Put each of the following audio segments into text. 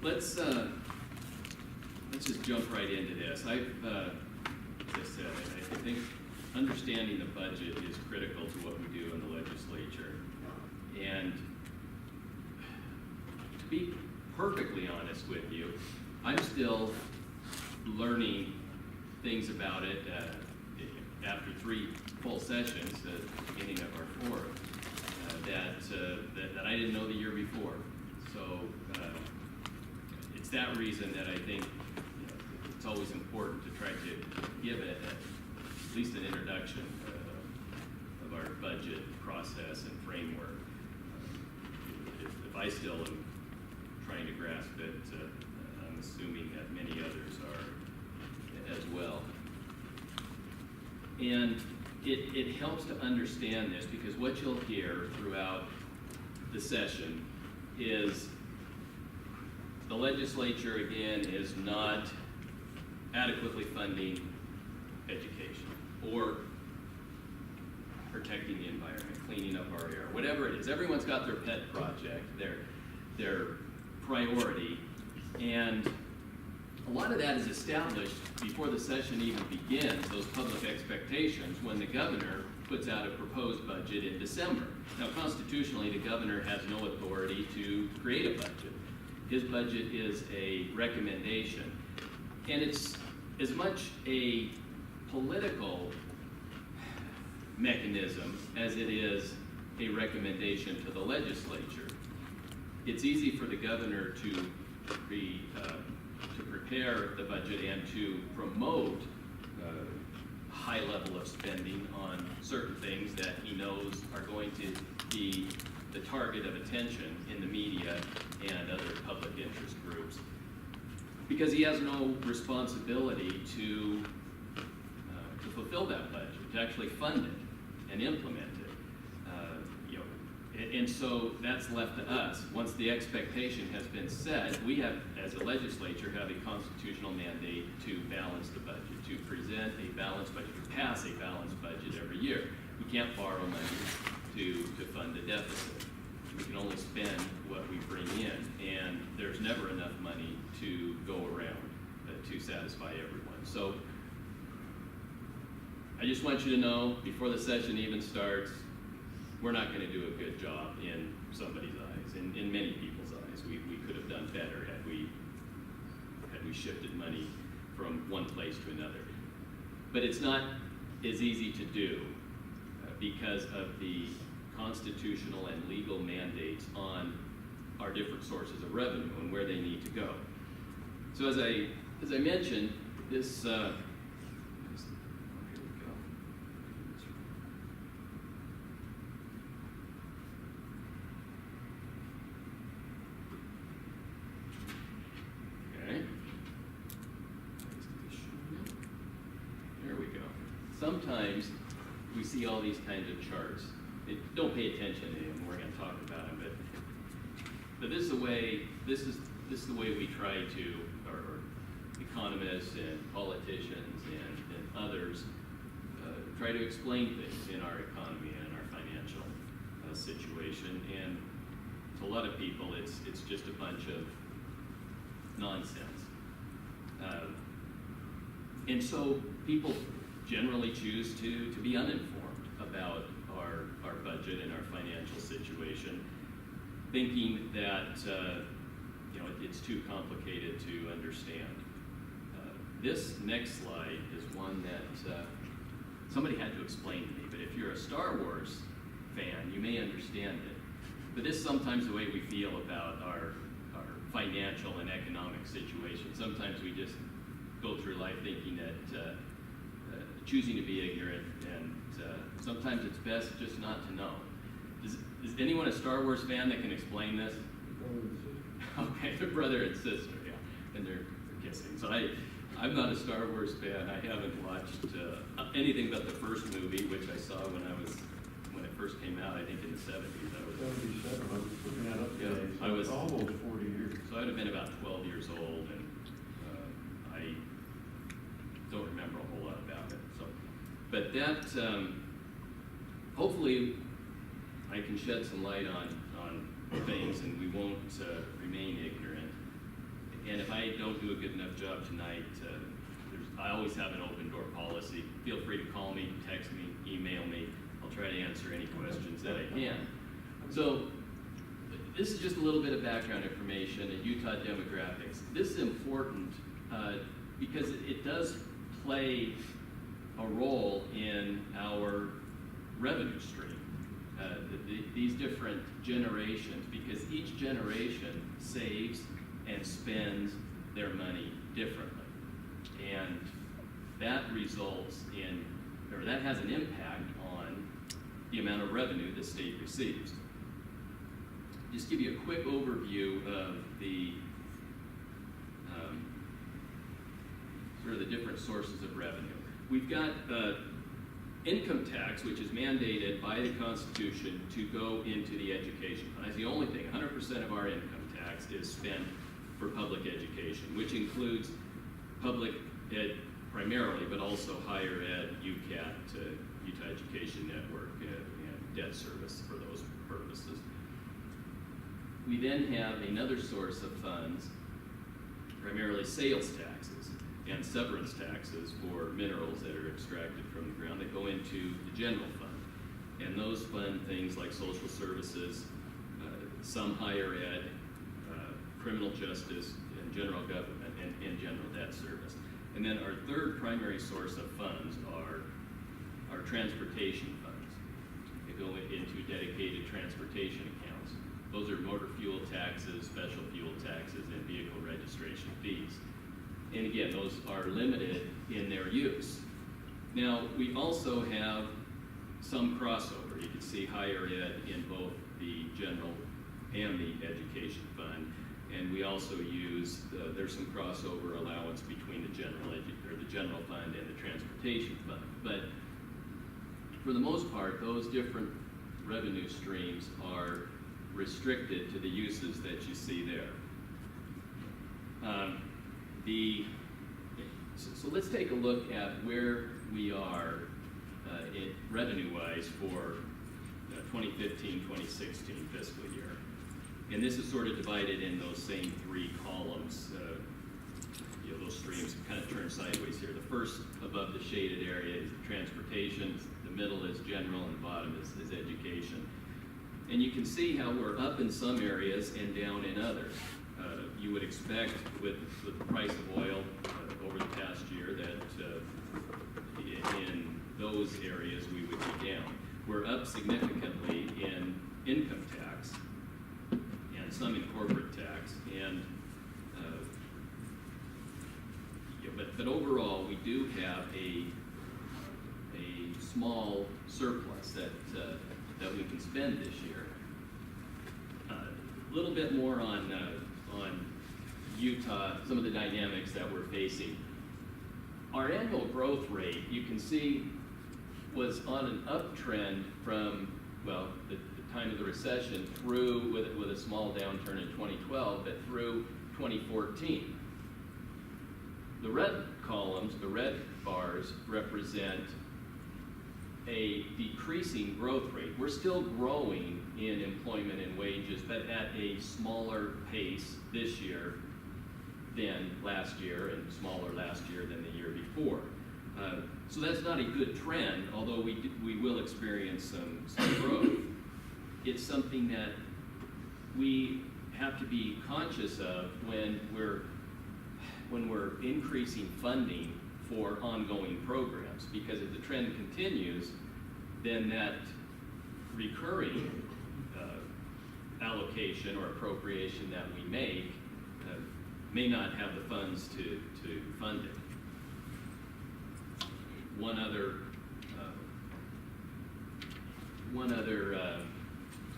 let's just jump right into this. As I said, I think understanding the budget is critical to what we do in the legislature. And to be perfectly honest with you, I'm still learning things about it after 3 full sessions at the beginning of our 4th that I didn't know the year before. So it's that reason that I think it's always important to try to give it at least an introduction of our budget process and framework. If I still am trying to grasp it, I'm assuming that many others are as well. And it helps to understand this, because what you'll hear throughout the session is the legislature, again, is not adequately funding education or protecting the environment, cleaning up our air, whatever it is. Everyone's got their pet project, their priority, and a lot of that is established before the session even begins, those public expectations, when the governor puts out a proposed budget in December. Now, constitutionally, the governor has no authority to create a budget. His budget is a recommendation, and it's as much a political mechanism as it is a recommendation to the legislature. It's easy for the governor to prepare the budget and to promote a high level of spending on certain things that he knows are going to be the target of attention in the media and other public interest groups, because he has no responsibility to fulfill that budget, to actually fund it and implement it. And so that's left to us. Once the expectation has been set, we have, as a legislature, have a constitutional mandate to balance the budget, to present a balanced budget, to pass a balanced budget every year. We can't borrow money to fund a deficit. We can only spend what we bring in, and there's never enough money to go around to satisfy everyone. So I just want you to know, before the session even starts, we're not going to do a good job in somebody's eyes, in many people's eyes. We could have done better had we shifted money from one place to another. But it's not as easy to do because of the constitutional and legal mandates on our different sources of revenue and where they need to go. So as I mentioned, this sometimes we see all these kinds of charts. Don't pay attention to them. We're going to talk about them, but this is the way we try to, or economists and politicians and others try to explain things in our economy and our financial situation. And to a lot of people, it's just a bunch of nonsense. And so people generally choose to be uninformed about our budget and our financial situation, thinking that it's too complicated to understand. This next slide is one that somebody had to explain to me, but if you're a Star Wars fan, you may understand it. But this is sometimes the way we feel about our financial and economic situation. Sometimes we just go through life thinking that choosing to be ignorant, and sometimes it's best just not to know. Is anyone a Star Wars fan that can explain this? Okay, the brother and sister, yeah, and they're kissing. So I'm not a Star Wars fan. I haven't watched anything but the first movie, which I saw when it first came out. I think in the 70s. 77. I was looking that up today. Yeah, I was almost 40 years. So I'd have been about 12 years old, and I don't remember a whole lot about it. So, but that hopefully I can shed some light on things, and we won't remain ignorant. And if I don't do a good enough job tonight, I always have an open door policy. Feel free to call me, text me, email me. I'll try to answer any questions that I can. So this is just a little bit of background information at Utah demographics. This is important because it does play a role in our revenue stream. These different generations, because each generation saves and spends their money differently. And that results in, or that has an impact on the amount of revenue the state receives. Just give you a quick overview of the sort of the different sources of revenue. We've got income tax, which is mandated by the Constitution to go into the education fund. That's the only thing. 100% of our income tax is spent for public education, which includes public ed primarily, but also higher ed, UCAT, Utah Education Network, and debt service for those purposes. We then have another source of funds, primarily sales taxes and severance taxes for minerals that are extracted from the ground that go into the general fund. And those fund things like social services, some higher ed, criminal justice, and general government, and general debt service. And then our third primary source of funds are our transportation funds. They go into dedicated transportation accounts. Those are motor fuel taxes, special fuel taxes, and vehicle registration fees. And again, those are limited in their use. Now, we also have some crossover. You can see higher ed in both the general and the education fund. And we also use, there's some crossover allowance between the general fund and the transportation fund. But for the most part, those different revenue streams are restricted to the uses that you see there. So let's take a look at where we are revenue-wise for 2015-2016 fiscal year. And this is sort of divided in those same three columns. Those streams kind of turn sideways here. The first above the shaded area is transportation, the middle is general, and the bottom is education. And you can see how we're up in some areas and down in others. You would expect with the price of oil over the past year that in those areas we would be down. We're up significantly in income tax and some in corporate tax, and but overall we do have a small surplus that we can spend this year. A little bit more on Utah, some of the dynamics that we're facing. Our annual growth rate, you can see, was on an uptrend from, well, the time of the recession through, with a small downturn in 2012, but through 2014. The red columns, the red bars, represent a decreasing growth rate. We're still growing in employment and wages, but at a smaller pace this year than last year, and smaller last year than the year before. So that's not a good trend, although we will experience some growth. It's something that we have to be conscious of when we're increasing funding for ongoing programs, because if the trend continues, then that recurring allocation or appropriation that we make may not have the funds to fund it. One other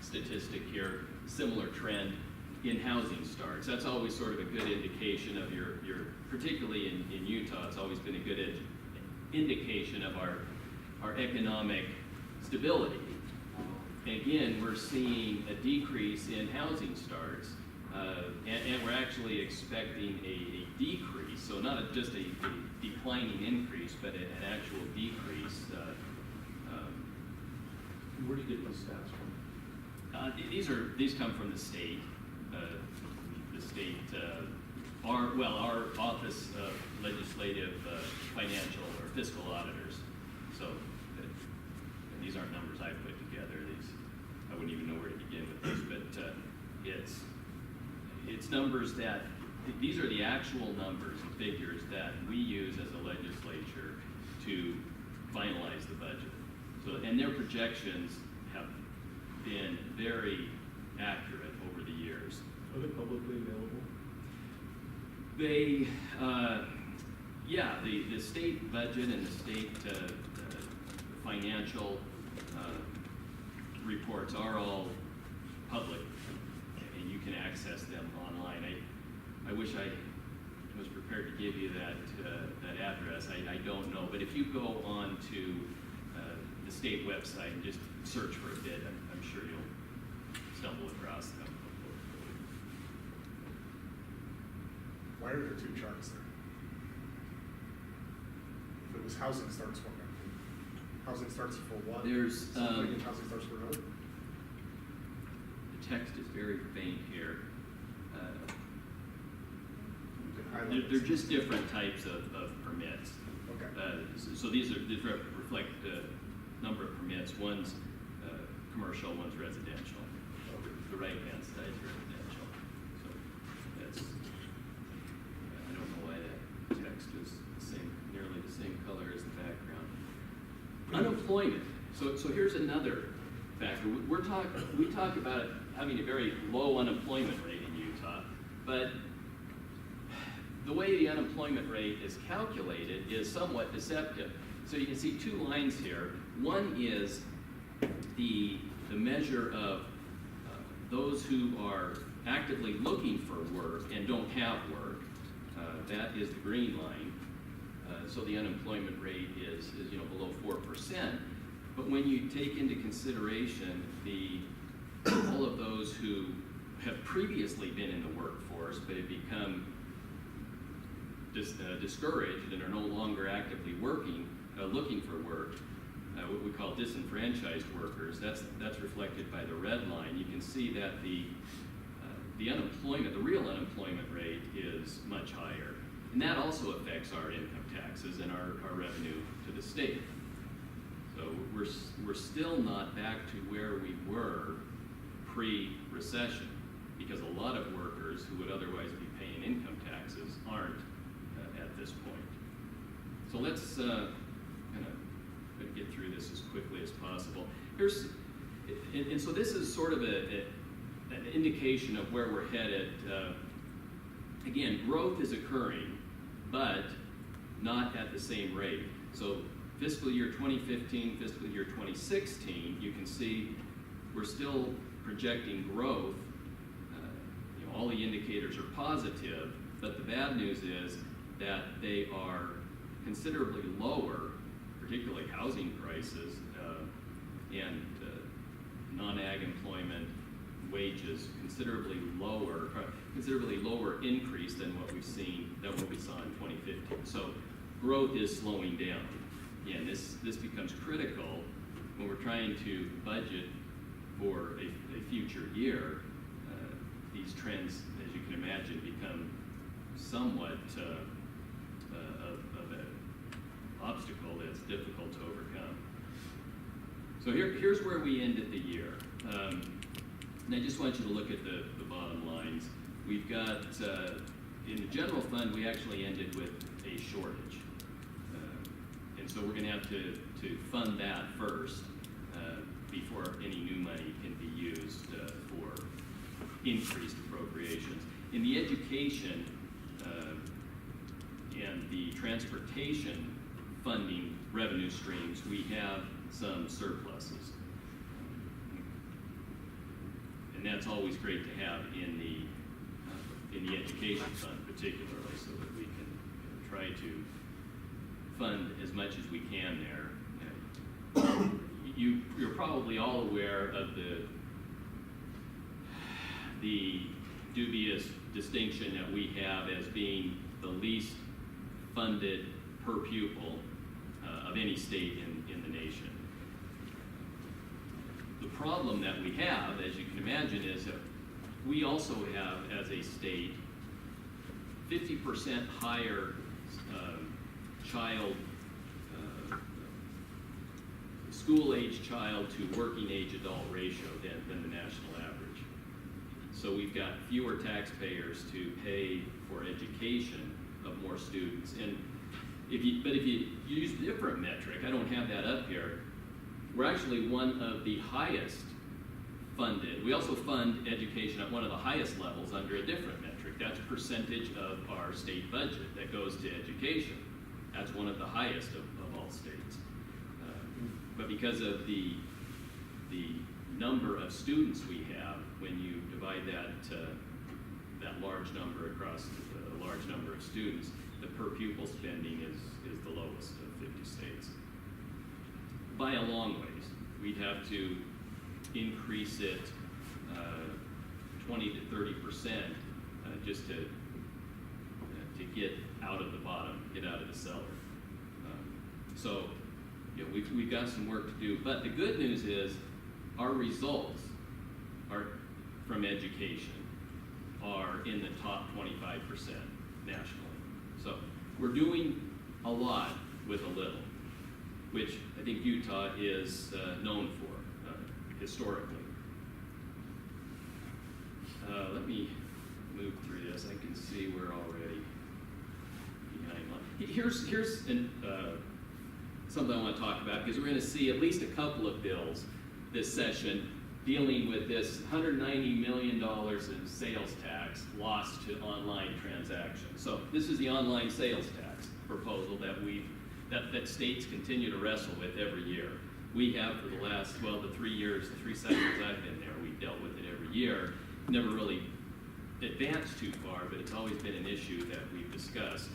statistic here, similar trend in housing starts. That's always sort of a good indication of your particularly in Utah, it's always been a good indication of our economic stability. Again, we're seeing a decrease in housing starts, and we're actually expecting a decrease, so not just a declining increase, but an actual decrease. Where do you get these stats from? These come from the state. The state our Office of Legislative, Financial, or Fiscal Auditors. So, and these aren't numbers I put together. I wouldn't even know where to begin with these, but it's numbers that, these are the actual numbers and figures that we use as a legislature to finalize the budget. So, and their projections have been very accurate over the years. Are they publicly available? They, yeah, the state budget and the state financial reports are all public, and you can access them online. I wish I was prepared to give you that address. I don't know, but if you go on to the state website and just search for a bit, I'm sure you'll stumble across them. Why are there two charts there? If it was housing starts one, housing starts for one. There's and housing starts for another. the text is very faint here. You can highlight They're this. just different types of permits. Okay. So these reflect the number of permits. One's commercial, one's residential. The right-hand side is residential. So that's, I don't know why that text is nearly the same color as the background. Unemployment. So here's another factor. We talk about having a very low unemployment rate in Utah, but the way the unemployment rate is calculated is somewhat deceptive. So you can see two lines here. One is the measure of those who are actively looking for work and don't have work. That is the green line. So the unemployment rate is below 4%. But when you take into consideration all of those who have previously been in the workforce but have become discouraged and are no longer actively looking for work, what we call disenfranchised workers, that's reflected by the red line. You can see that the unemployment, the real unemployment rate is much higher. And that also affects our income taxes and our revenue to the state. So we're still not back to where we were pre-recession, because a lot of workers who would otherwise be paying income taxes aren't at this point. So let's kind of get through this as quickly as possible. And so this is sort of an indication of where we're headed. Again, growth is occurring, but not at the same rate. So fiscal year 2015, fiscal year 2016, you can see we're still projecting growth. All the indicators are positive, but the bad news is that they are considerably lower, particularly housing prices and non-ag employment, wages, considerably lower increase than what we saw in 2015. So growth is slowing down. Again, this becomes critical when we're trying to budget for a future year. These trends, as you can imagine, become somewhat of an obstacle that's difficult to overcome. So here's where we ended the year. And I just want you to look at the bottom lines. We've got, in the general fund, we actually ended with a shortage. And so we're going to have to fund that first before any new money can be used for increased appropriations. In the education and the transportation funding revenue streams, we have some surpluses. And that's always great to have in the education fund particularly, so that we can try to fund as much as we can there. You're probably all aware of the dubious distinction that we have as being the least funded per pupil of any state in the nation. The problem that we have, as you can imagine, is that we also have, as a state, 50% higher child, school-age child to working-age adult ratio than the national average. So we've got fewer taxpayers to pay for education of more students. And if you use a different metric, I don't have that up here, we're actually one of the highest funded. We also fund education at one of the highest levels under a different metric. That's percentage of our state budget that goes to education. That's one of the highest of all states. But because of the number of students we have, when you divide that large number across a large number of students, the per pupil spending is the lowest of 50 states. By a long ways. We'd have to increase it 20 to 30% just to get out of the bottom, get out of the cellar. So you know, we've got some work to do, but the good news is our results are from education are in the top 25% nationally. So we're doing a lot with a little, which I think Utah is known for historically. Let me move through this. I can see we're already behind one. Here's something I want to talk about, because we're going to see at least a couple of bills this session dealing with this $190 million in sales tax lost to online transactions. So this is the online sales tax proposal that states continue to wrestle with every year. We have for the last, well, the 3 cycles I've been there, we've dealt with it every year. Never really advanced too far, but it's always been an issue that we've discussed.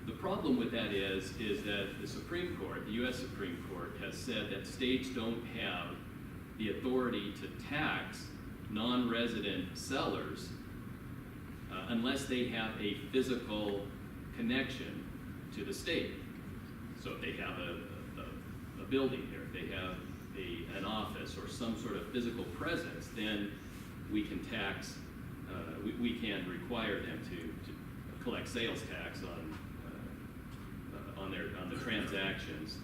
The problem with that is that the Supreme Court, the U.S. Supreme Court, has said that states don't have the authority to tax non-resident sellers unless they have a physical connection to the state. So if they have a building there, if they have an office or some sort of physical presence, then we can tax, we can require them to collect sales tax on the transactions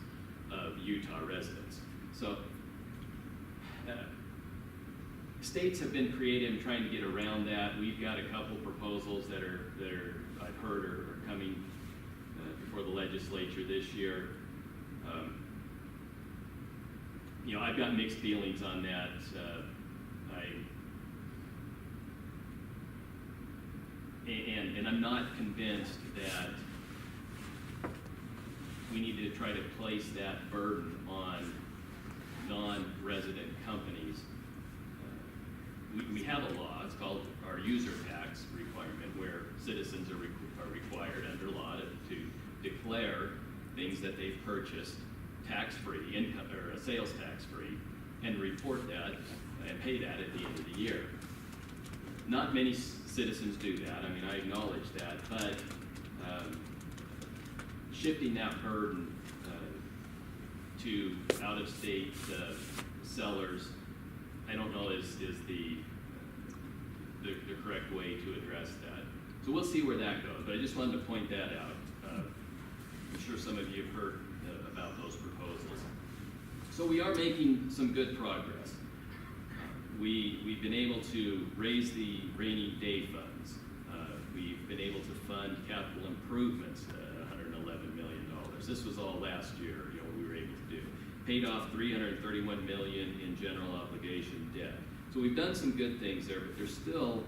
of Utah residents. So states have been creative in trying to get around that. We've got a couple proposals that are I've heard are coming before the legislature this year. You know, I've got mixed feelings on that. And I'm not convinced that we need to try to place that burden on non-resident companies. We have a law, it's called our user tax requirement, where citizens are required under law to declare things that they've purchased tax-free, income or sales tax-free, and report that and pay that at the end of the year. Not many citizens do that. I mean, I acknowledge that, but shifting that burden to out-of-state sellers, I don't know is the correct way to address that. So we'll see where that goes, but I just wanted to point that out. I'm sure some of you have heard about those proposals. So we are making some good progress. We've been able to raise the rainy day funds. We've been able to fund capital improvements, $111 million. This was all last year, you know, we were able to do. Paid off $331 million in general obligation debt. So we've done some good things there, but there's still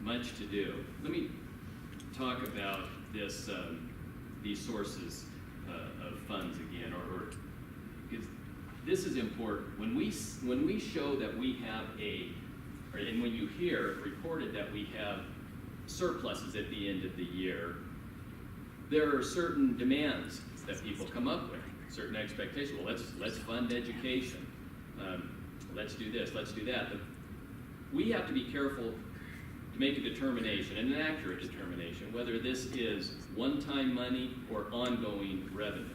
much to do. Let me talk about this, these sources of funds again, because this is important. When we show that we have and when you hear reported that we have surpluses at the end of the year, there are certain demands that people come up with, certain expectations. Well, let's fund education. Let's do this, let's do that. But we have to be careful to make a determination, and an accurate determination, whether this is one-time money or ongoing revenue.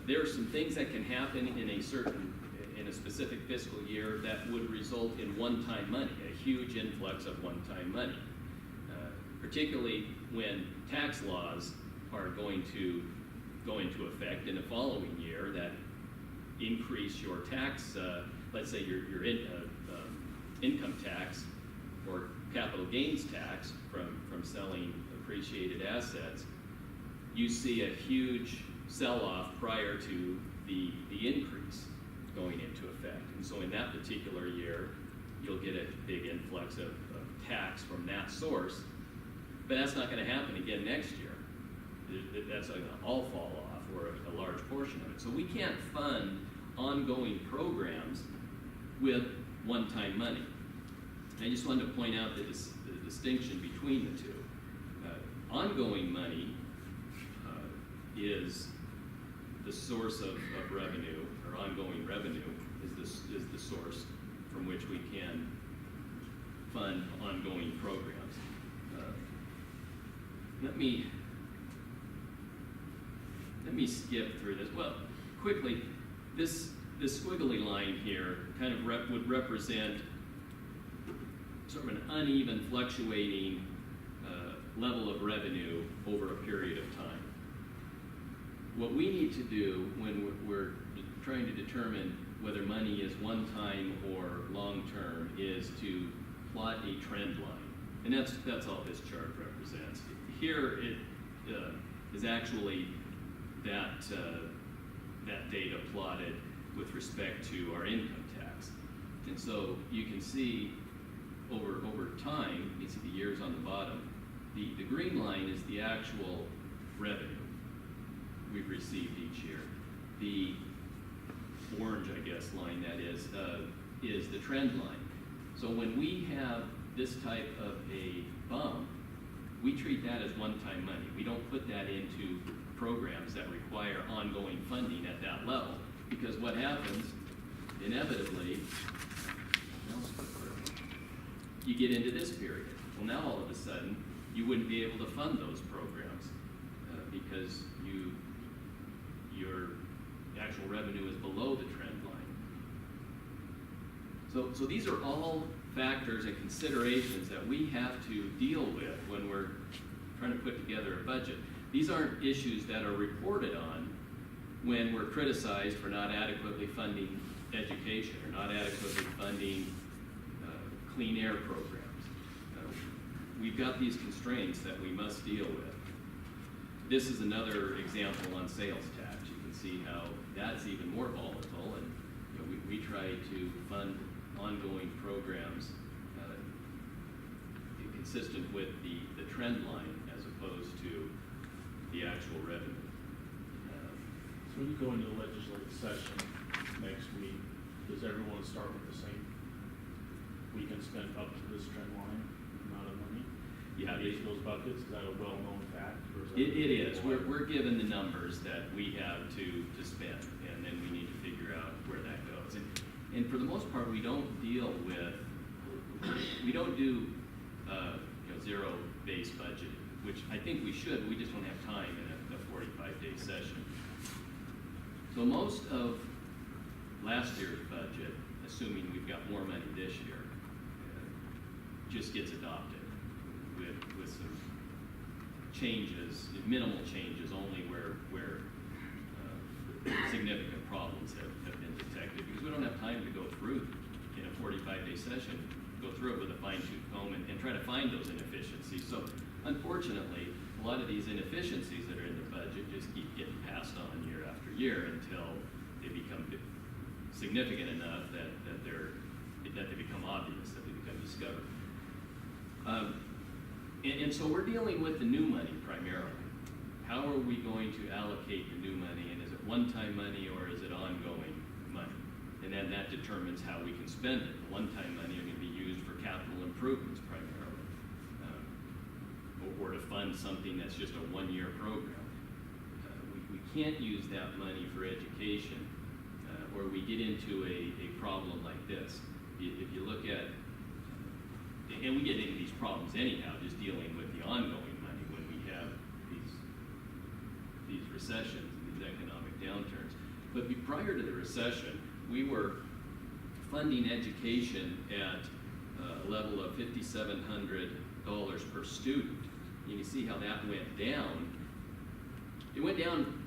There are some things that can happen in a specific fiscal year that would result in one-time money, a huge influx of one-time money. particularly when tax laws are going to go into effect in the following year that increase your tax, let's say your income tax or capital gains tax from selling appreciated assets. You see a huge sell-off prior to the increase going into effect. And so in that particular year, you'll get a big influx of tax from that source, but that's not going to happen again next year. That's going to all fall off, or a large portion of it. So we can't fund ongoing programs with one-time money. I just wanted to point out the distinction between the two. Ongoing money is the source of revenue, or ongoing revenue is the source from which we can fund ongoing programs. Let me skip through this. Well, quickly, this squiggly line here kind of would represent sort of an uneven, fluctuating level of revenue over a period of time. What we need to do when we're trying to determine whether money is one-time or long-term is to plot a trend line. And that's all this chart represents. Here it is actually that data plotted with respect to our income tax. And so you can see over time, you see the years on the bottom, the green line is the actual revenue we've received each year. The orange, I guess, line that is the trend line. So when we have this type of a bump, we treat that as one-time money. We don't put that into programs that require ongoing funding at that level, because what happens, inevitably, you get into this period. Well, now all of a sudden, you wouldn't be able to fund those programs because your actual revenue is below the trend line. So these are all factors and considerations that we have to deal with when we're trying to put together a budget. These aren't issues that are reported on when we're criticized for not adequately funding education or not adequately funding clean air programs. We've got these constraints that we must deal with. This is another example on sales tax. You can see how that's even more volatile, and we try to fund ongoing programs consistent with the trend line as opposed to the actual revenue. So when you go into the legislative session next week, does everyone start with the same? We can spend up to this trend line amount of money? Yeah, Those buckets, is that a well-known fact? Or is that it is. We're given the numbers that we have to spend, and then we need to figure out where that goes. And for the most part, we don't do zero-based budgeting, which I think we should. We just don't have time in a 45-day session. So most of last year's budget, assuming we've got more money this year, just gets adopted with some changes, minimal changes, only where significant problems have been detected, because we don't have time to go through in a 45-day session, go through it with a fine-tooth comb and try to find those inefficiencies. So unfortunately, a lot of these inefficiencies that are in the budget just keep getting passed on year after year until they become significant enough that they become obvious, that they become discovered. And so we're dealing with the new money primarily. How are we going to allocate the new money, and is it one-time money or is it ongoing money? And then that determines how we can spend it. The one-time money are going to be used for capital improvements primarily, or to fund something that's just a one-year program. We can't use that money for education, or we get into a problem like this. If you look at, and we get into these problems anyhow, just dealing with the ongoing money when we have these recessions, these economic downturns. But prior to the recession, we were funding education at a level of $5,700 per student. you can see how that went down. It went down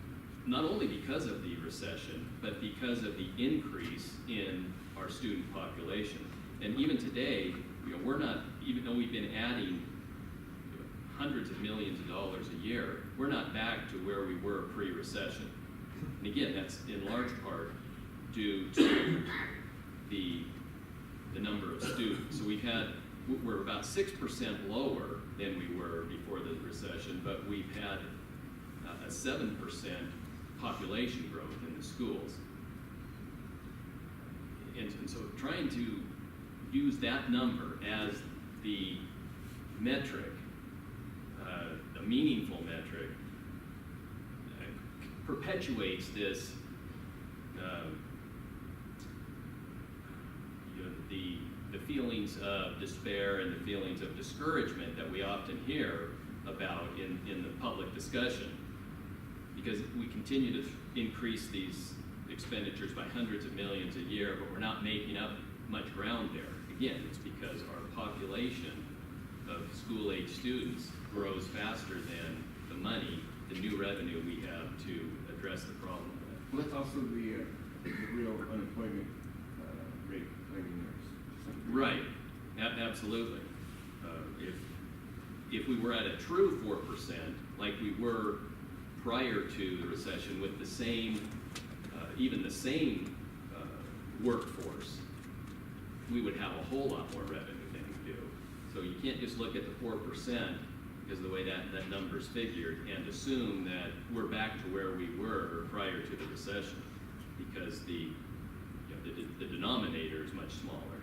not only because of the recession, but because of the increase in our student population. And even today, we're not, even though we've been adding hundreds of millions of dollars a year, we're not back to where we were pre-recession. And again, that's in large part due to the number of students. So we're about 6% lower than we were before the recession, but we've had a 7% population growth in the schools. And so trying to use that number as the metric, a meaningful metric, perpetuates this, the feelings of despair and the feelings of discouragement that we often hear about in the public discussion. Because we continue to increase these expenditures by hundreds of millions a year, but we're not making up much ground there. Again, it's because our population of school-age students grows faster than the money, the new revenue we have to address the problem with. Well, that's also the real unemployment rate claiming yours. Right, absolutely. If we were at a true 4%, like we were prior to the recession, with the same, even the same workforce, we would have a whole lot more revenue than we do. So you can't just look at the 4% because of the way that number's figured and assume that we're back to where we were prior to the recession, because the denominator is much smaller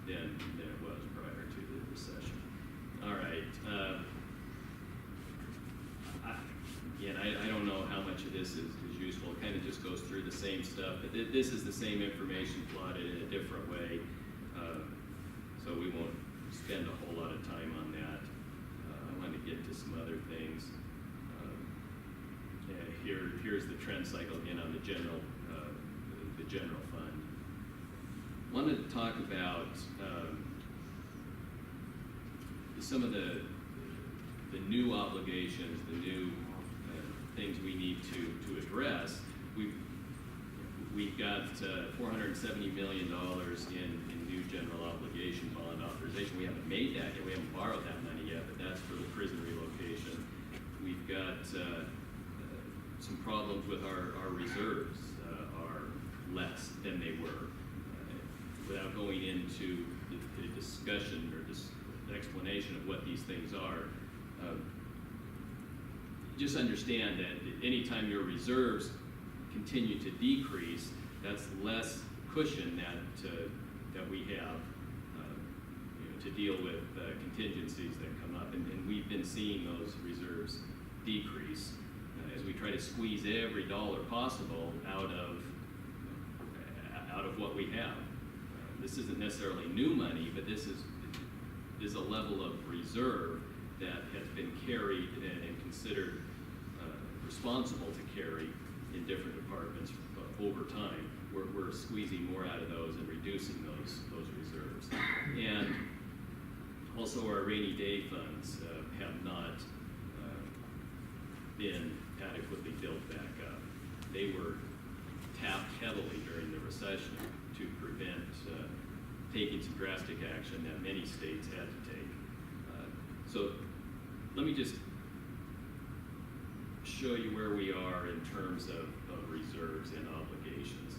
than it was prior to the recession. All right. Again, I don't know how much of this is useful. It kind of just goes through the same stuff. But this is the same information plotted in a different way. So we won't spend a whole lot of time on that. I want to get to some other things. Here's the trend cycle again on the general fund. Wanted to talk about some of the new obligations, the new things we need to address. We've got $470 million in new general obligation bond authorization. We haven't made that yet. We haven't borrowed that money yet, but that's for the prison relocation. We've got some problems with our reserves are less than they were. Without going into the discussion or the explanation of what these things are, just understand that anytime your reserves continue to decrease, that's less cushion that we have to deal with contingencies that come up, and we've been seeing those reserves decrease as we try to squeeze every dollar possible out of what we have. This isn't necessarily new money, but this is a level of reserve that has been carried and considered responsible to carry in different departments over time. We're squeezing more out of those and reducing those reserves. And also our rainy day funds have not been adequately built back up. They were tapped heavily during the recession to prevent taking some drastic action that many states had to take. So let me just show you where we are in terms of reserves and obligations.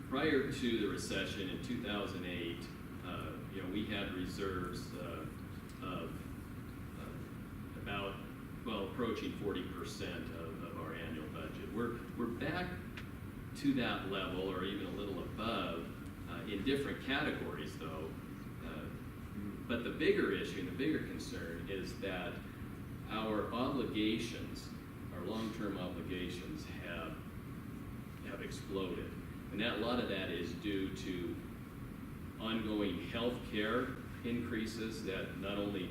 Prior to the recession in 2008, we had reserves of about, approaching 40% of our annual budget. We're back to that level or even a little above in different categories though. But the bigger issue and the bigger concern is that our obligations, our long-term obligations have exploded. And a lot of that is due to ongoing health care increases that not only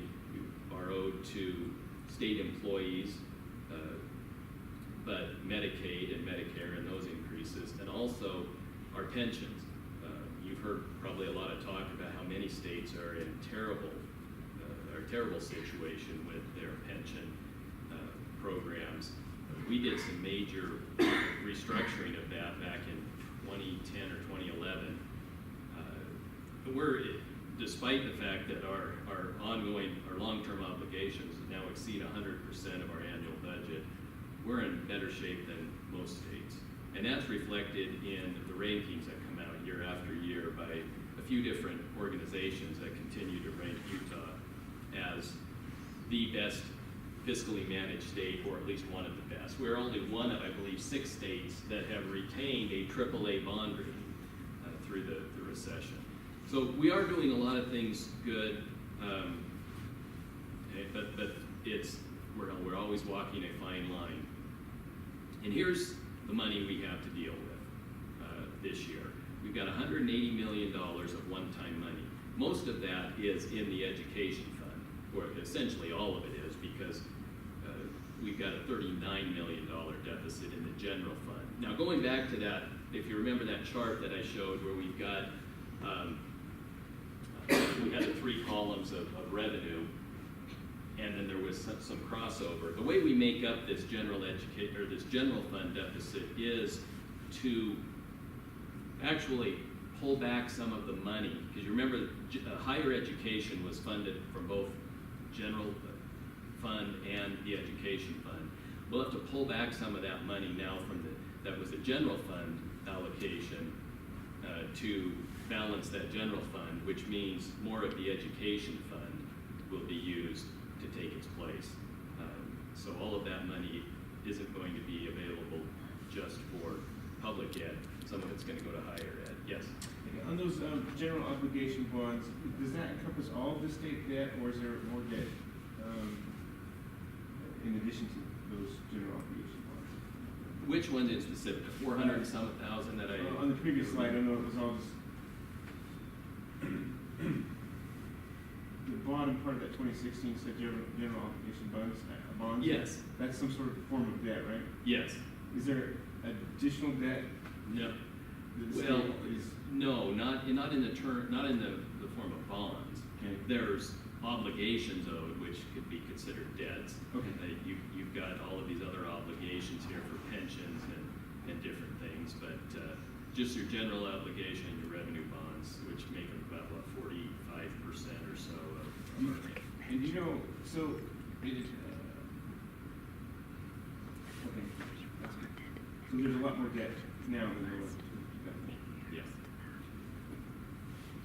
are owed to state employees, but Medicaid and Medicare and those increases, and also our pensions. You've heard probably a lot of talk about how many states are in terrible, are a terrible situation with their pension programs. We did some major restructuring of that back in 2010 or 2011. Despite the fact that our long-term obligations now exceed 100% of our annual budget, we're in better shape than most states. And that's reflected in the rankings that come out year after year by a few different organizations that continue to rank Utah as the best fiscally managed state, or at least one of the best. We're only one of, I believe, 6 states that have retained a AAA bond rating through the recession. So we are doing a lot of things good, but we're always walking a fine line. And here's the money we have to deal with this year. We've got $180 million of one-time money. Most of that is in the education fund, or essentially all of it is, because we've got a $39 million deficit in the general fund. Now, going back to that, if you remember that chart that I showed where we've got, we had the 3 columns of revenue, and then there was some crossover. The way we make up this this general fund deficit is to actually pull back some of the money, because you remember higher education was funded from both general fund and the education fund. We'll have to pull back some of that money now from that was the general fund allocation to balance that general fund, which means more of the education fund will be used to take its place. So all of that money isn't going to be available just for public ed. Some of it's going to go to higher ed. Yes? On those general obligation bonds, does that encompass all of the state debt, or is there more debt in addition to those general obligation bonds? Which one in specific? The 400 and some thousand that I... On the previous slide, I know it was all just... the bottom part of that 2016 said general obligation bonds. Yes. That's some sort of form of debt, right? Yes. Is there additional debt? No. that the Well, state is? no, not in the form of bonds. Okay. There's obligations owed, which could be considered debts. Okay. You've got all of these other obligations here for pensions and different things, but just your general obligation and your revenue bonds, which make up about, 45% or so of our income. And you know, so, okay, that's good. So there's a lot more debt now than there was. Yes.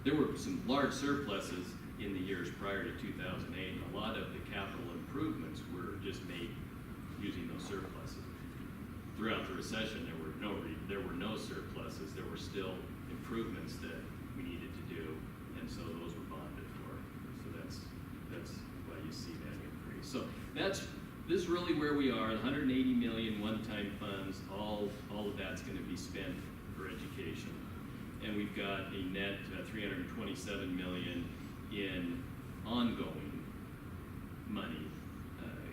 There were some large surpluses in the years prior to 2008, and a lot of the capital improvements were just made using those surpluses. Throughout the recession, there were no surpluses. There were still improvements that we needed to do, and so those were bonded for. So that's why you see that increase. So this is really where we are. 180 million one-time funds. All of that's going to be spent for education, and we've got a net 327 million in ongoing money.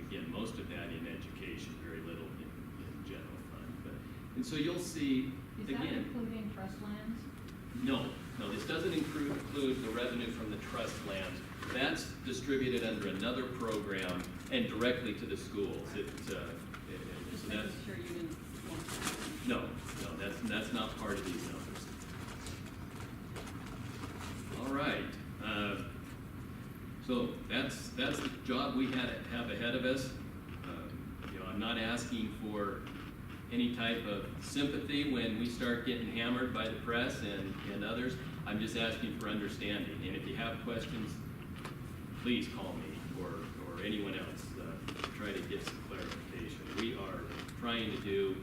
Again, most of that in education, very little in general fund. And so you'll see, Is that again, including trust lands? no, this doesn't include the revenue from the trust lands. That's distributed under another program and directly to the schools. Just So making that's, sure you didn't want to. no, that's not part of these numbers. All right. So that's the job we have ahead of us. I'm not asking for any type of sympathy when we start getting hammered by the press and others. I'm just asking for understanding. And if you have questions, please call me or anyone else. Try to get some clarification. We are trying to do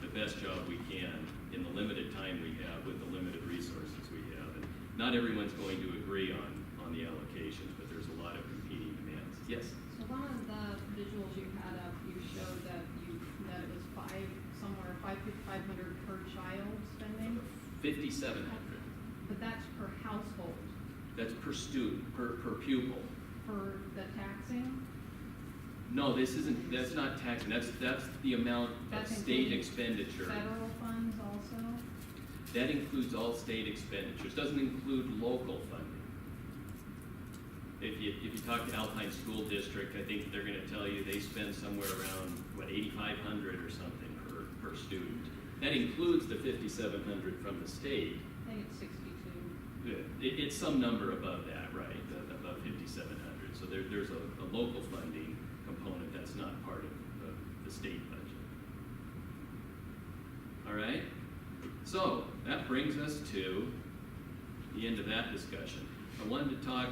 the best job we can in the limited time we have with the limited resources we have. And not everyone's going to agree on the allocations, but there's a lot of competing demands. Yes? So one of the visuals you had up, you showed that it was 500 per child spending, 5,700. but that's per household. That's per student, per pupil. For the taxing, No, that's not taxing. That's the amount of That's state including expenditure. federal funds also? That includes all state expenditures. Doesn't include local funding. if you talk to Alpine School District, I think they're gonna tell you they spend somewhere around, what, 8,500 or something per student. That includes the 5,700 from the state. I think it's 62. It's some number above that, right, above 5,700. So there's a local funding component that's not part of the state budget. All right? So that brings us to the end of that discussion. I wanted to talk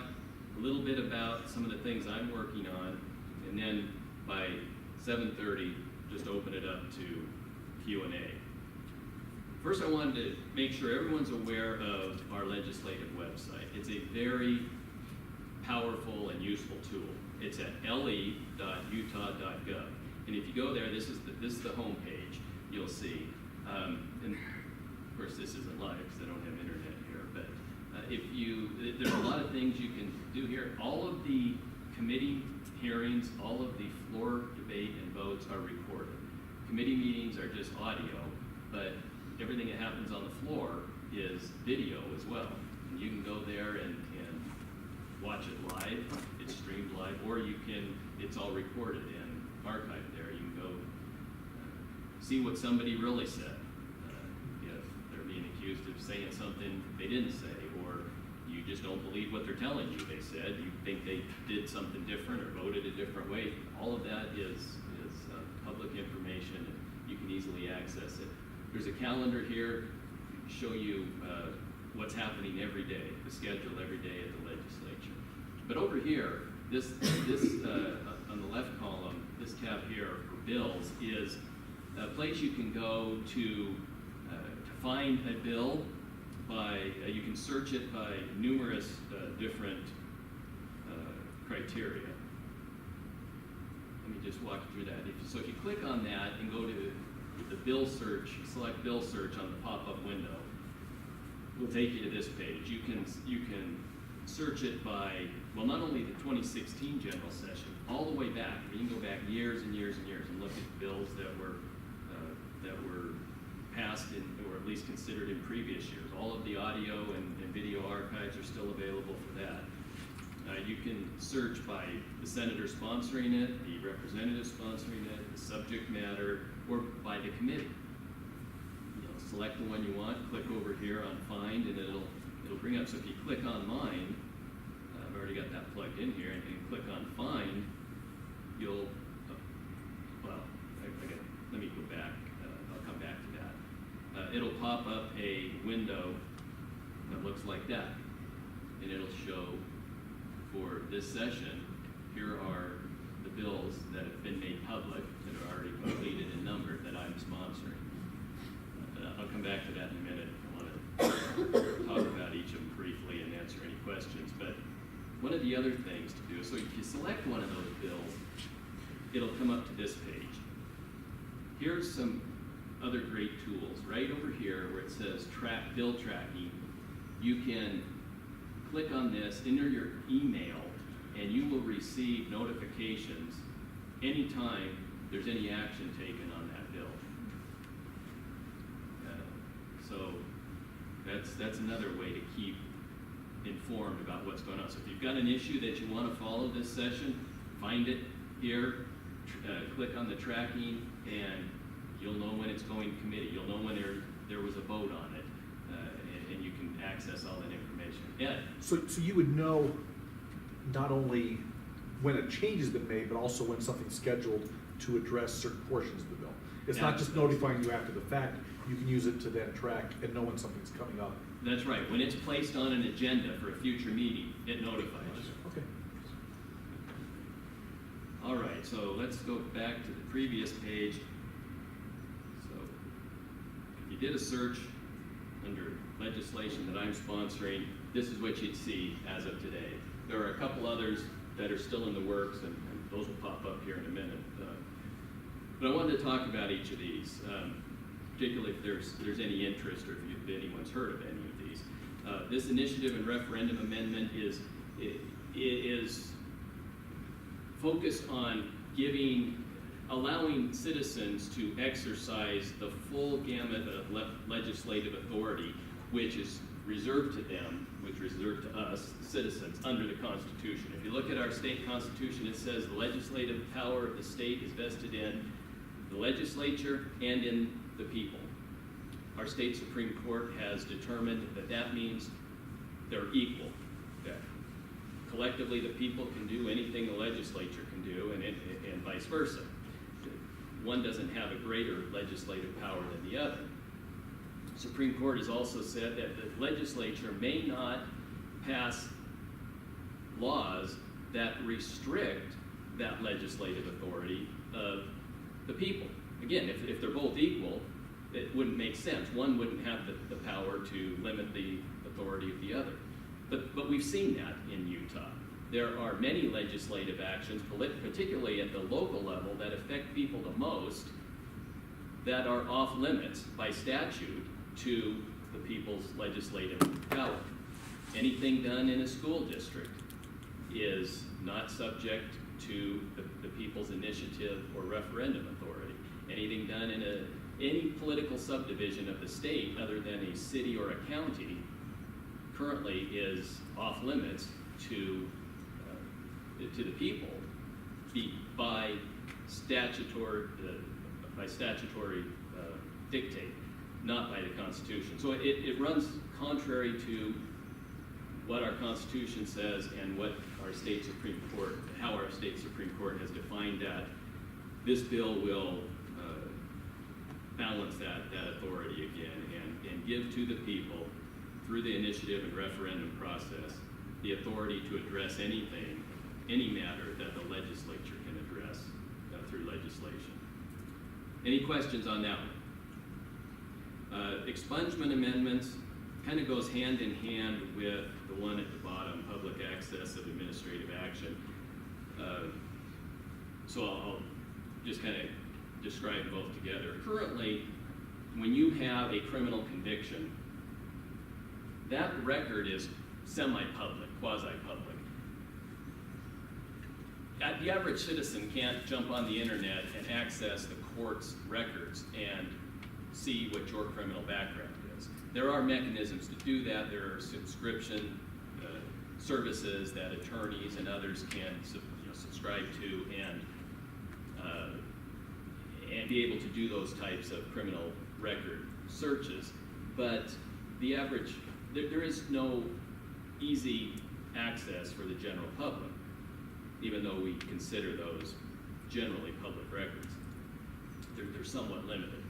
a little bit about some of the things I'm working on, and then by 7:30, just open it up to Q&A. First, I wanted to make sure everyone's aware of our legislative website. It's a very powerful and useful tool. It's at le.utah.gov. And if you go there, this is the home page, you'll see. And of course, this isn't live because I don't have internet here, but there's a lot of things you can do here. All of the committee hearings, all of the floor debate and votes are recorded. Committee meetings are just audio, but everything that happens on the floor is video as well. And you can go there and watch it live. It's streamed live, or it's all recorded and archived there. You can go see what somebody really said. If they're being accused of saying something they didn't say, or you just don't believe what they're telling you they said, you think they did something different or voted a different way, all of that is public information, and you can easily access it. There's a calendar here to show you what's happening every day, the schedule every day at the legislature. But over here, this on the left column, this tab here for bills is a place you can go to find a bill you can search it by numerous different criteria. Let me just walk you through that. So if you click on that and go to the bill search, select bill search on the pop-up window, will take you to this page. You can search it by, well, not only the 2016 general session, all the way back. You can go back years and years and years and look at bills that were passed or at least considered in previous years. All of the audio and video archives are still available for that. You can search by the senator sponsoring it, the representative sponsoring it, the subject matter, or by the committee. Select the one you want, click over here on Find, and it'll bring up. So if you click on mine, I've already got that plugged in here, and you click on Find, you'll, let me go back. I'll come back to that. It'll pop up a window that looks like that, and it'll show for this session, here are the bills that have been made public, that are already completed and numbered, that I'm sponsoring. I'll come back to that in a minute. I want to talk about each of them briefly and answer any questions. But one of the other things to do is, so if you select one of those bills, it'll come up to this page. Here's some other great tools. Right over here where it says bill tracking, you can click on this, enter your email, and you will receive notifications anytime there's any action taken on that bill. So that's another way to keep informed about what's going on. So if you've got an issue that you want to follow this session, find it here, click on the tracking, and you'll know when it's going to committee. You'll know when there was a vote on it, and you can access all that information. Ed? So you would know not only when a change has been made, but also when something's scheduled to address certain portions of the bill. It's not just notifying you after the fact. You can use it to then track and know when something's coming up. That's right. When it's placed on an agenda for a future meeting, it notifies you. Okay. All right, so let's go back to the previous page. So if you did a search under legislation that I'm sponsoring, this is what you'd see as of today. There are a couple others that are still in the works, and those will pop up here in a minute. But I wanted to talk about each of these, particularly if there's any interest or if anyone's heard of any of these. This initiative and referendum amendment is focused on allowing citizens to exercise the full gamut of legislative authority, which is reserved to them, which reserved to us, citizens, under the Constitution. If you look at our state constitution, it says the legislative power of the state is vested in the legislature and in the people. Our state Supreme Court has determined that that means they're equal, that collectively the people can do anything the legislature can do, and vice versa. One doesn't have a greater legislative power than the other. Supreme Court has also said that the legislature may not pass laws that restrict that legislative authority of the people. Again, if they're both equal, it wouldn't make sense. One wouldn't have the power to limit the authority of the other. But we've seen that in Utah. There are many legislative actions, particularly at the local level, that affect people the most, that are off limits by statute to the people's legislative power. Anything done in a school district is not subject to the people's initiative or referendum authority. Anything done in any political subdivision of the state other than a city or a county currently is off limits to the people by statutory dictate, not by the Constitution. So it runs contrary to what our Constitution says and what our state Supreme Court, how our state Supreme Court has defined that. This bill will balance that authority again and give to the people, through the initiative and referendum process, the authority to address anything, any matter that the legislature can address through legislation. Any questions on that one? Expungement amendments kind of goes hand in hand with the one at the bottom, public access of administrative action. So I'll just kind of describe both together. Currently, when you have a criminal conviction, that record is semi-public, quasi-public. The average citizen can't jump on the internet and access the court's records and see what your criminal background is. There are mechanisms to do that. There are subscription services that attorneys and others can subscribe to and be able to do those types of criminal record searches. But the average, there is no easy access for the general public, even though we consider those generally public records. They're somewhat limited.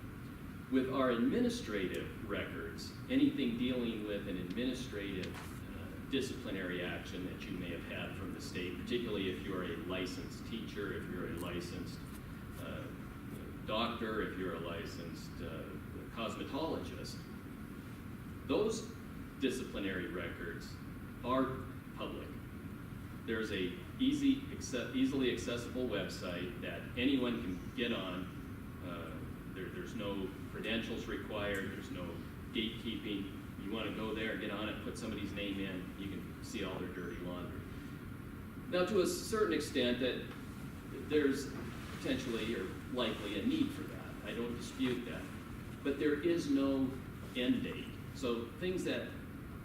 With our administrative records, anything dealing with an administrative disciplinary action that you may have had from the state, particularly if you're a licensed teacher, if you're a licensed doctor, if you're a licensed cosmetologist, those disciplinary records are public. There's a easily accessible website that anyone can get on. There's no credentials required. There's no gatekeeping. You want to go there, get on it, put somebody's name in, you can see all their dirty laundry. Now, to a certain extent, that there's potentially or likely a need for that. I don't dispute that. But there is no end date. So things that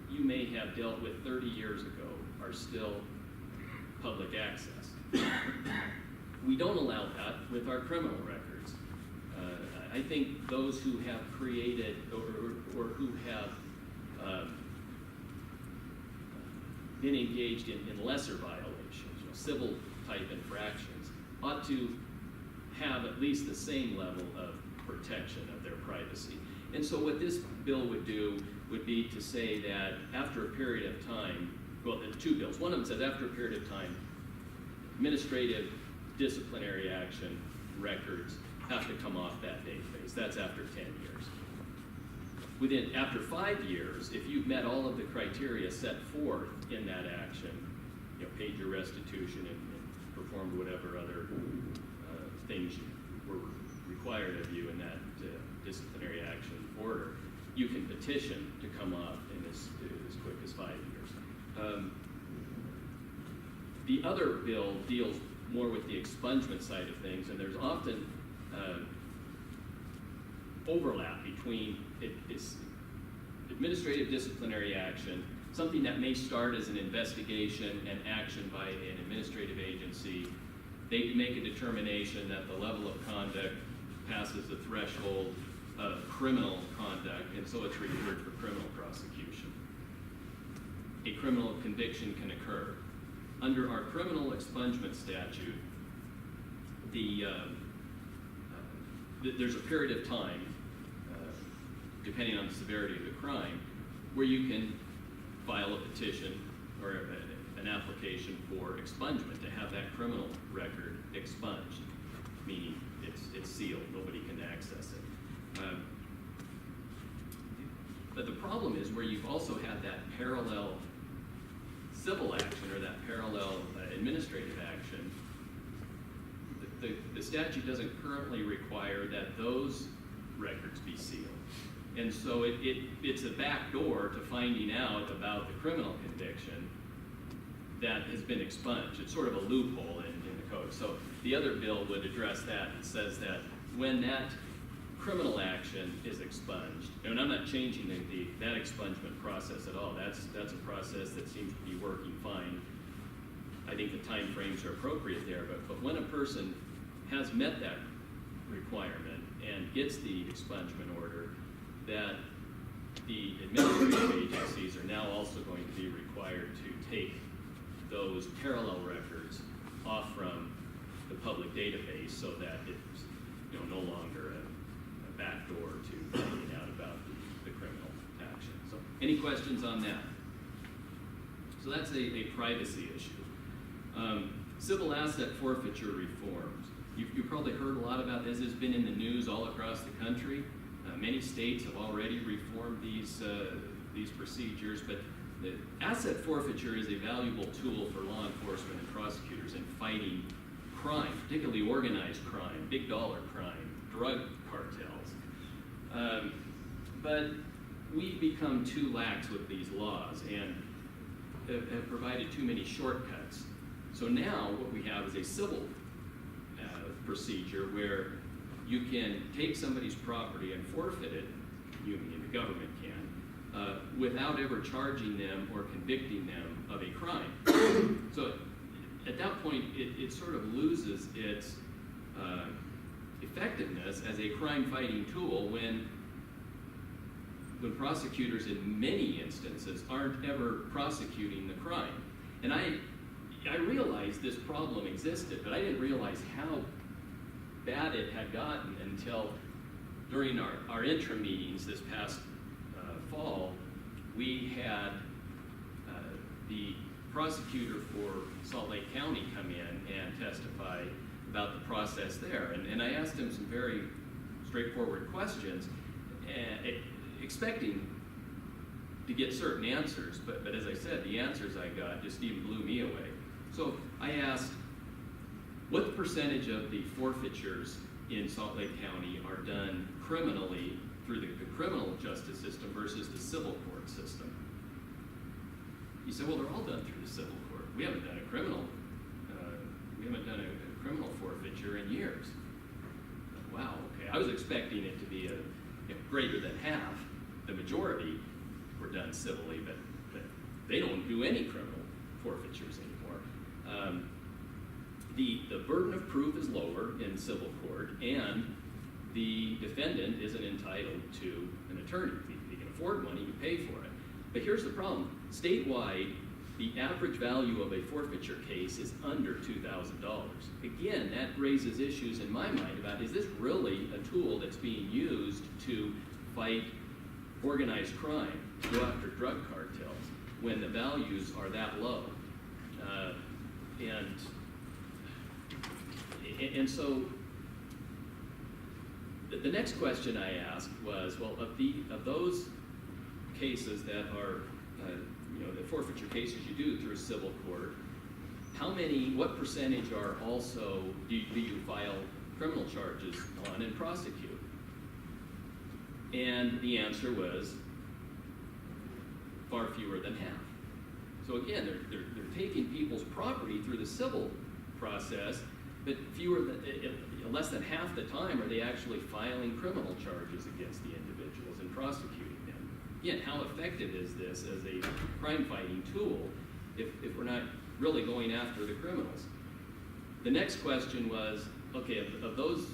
you may have dealt with 30 years ago are still public access. We don't allow that with our criminal records. I think those who have created or who have been engaged in lesser violations, civil type infractions, ought to have at least the same level of protection of their privacy. And so what this bill would do would be to say that after a period of time, well, there's two bills. One of them says after a period of time, administrative disciplinary action records have to come off that database. That's after 10 years. After 5 years, if you've met all of the criteria set forth in that action, paid your restitution and performed whatever other things were required of you in that disciplinary action order, you can petition to come off in as quick as 5 years. The other bill deals more with the expungement side of things, and there's often overlap between administrative disciplinary action, something that may start as an investigation and action by an administrative agency, they make a determination that the level of conduct passes the threshold of criminal conduct, and so it's referred for criminal prosecution. A criminal conviction can occur. Under our criminal expungement statute, there's a period of time, depending on the severity of the crime, where you can file a petition or an application for expungement, to have that criminal record expunged, meaning it's sealed, nobody can access it. But the problem is where you've also had that parallel civil action or that parallel administrative action, the statute doesn't currently require that those records be sealed. And so it's a back door to finding out about the criminal conviction that has been expunged. It's sort of a loophole in the code. So the other bill would address that. It says that when that criminal action is expunged, and I'm not changing that expungement process at all. That's a process that seems to be working fine. I think the time frames are appropriate there, but when a person has met that requirement and gets the expungement order, that the administrative agencies are now also going to be required to take those parallel records off from the public database so that it's no longer a backdoor to finding out about the criminal action. So any questions on that? So that's a privacy issue. Civil asset forfeiture reforms. You've probably heard a lot about this. It's been in the news all across the country. Many states have already reformed these procedures, but the asset forfeiture is a valuable tool for law enforcement and prosecutors in fighting crime, particularly organized crime, big dollar crime, drug cartels. But we've become too lax with these laws and have provided too many shortcuts. So now what we have is a civil procedure where you can take somebody's property and forfeit it, the government can, without ever charging them or convicting them of a crime. So at that point, it sort of loses its effectiveness as a crime-fighting tool when prosecutors in many instances aren't ever prosecuting the crime. And I realized this problem existed, but I didn't realize how bad it had gotten until during our intra meetings this past fall, we had the prosecutor for Salt Lake County come in and testify about the process there. And I asked him some very straightforward questions, expecting to get certain answers, but as I said, the answers I got just even blew me away. So I asked, what percentage of the forfeitures in Salt Lake County are done criminally through the criminal justice system versus the civil court system? He said, well, they're all done through the civil court. We haven't done a criminal forfeiture in years. Wow, okay. I was expecting it to be greater than half. The majority were done civilly, but they don't do any criminal forfeitures anymore. The burden of proof is lower in civil court, and the defendant isn't entitled to an attorney. If he can afford one, he can pay for it. But here's the problem. Statewide, the average value of a forfeiture case is under $2,000. Again, that raises issues in my mind about, is this really a tool that's being used to fight organized crime, to go after drug cartels, when the values are that low? And so the next question I asked was, well, of those cases that are, the forfeiture cases you do through a civil court, what percentage are also, do you file criminal charges on and prosecute? And the answer was far fewer than half. So again, they're taking people's property through the civil process, but less than half the time are they actually filing criminal charges against the individuals and prosecuting them. again, how effective is this as a crime-fighting tool if we're not really going after the criminals? The next question was, okay, of those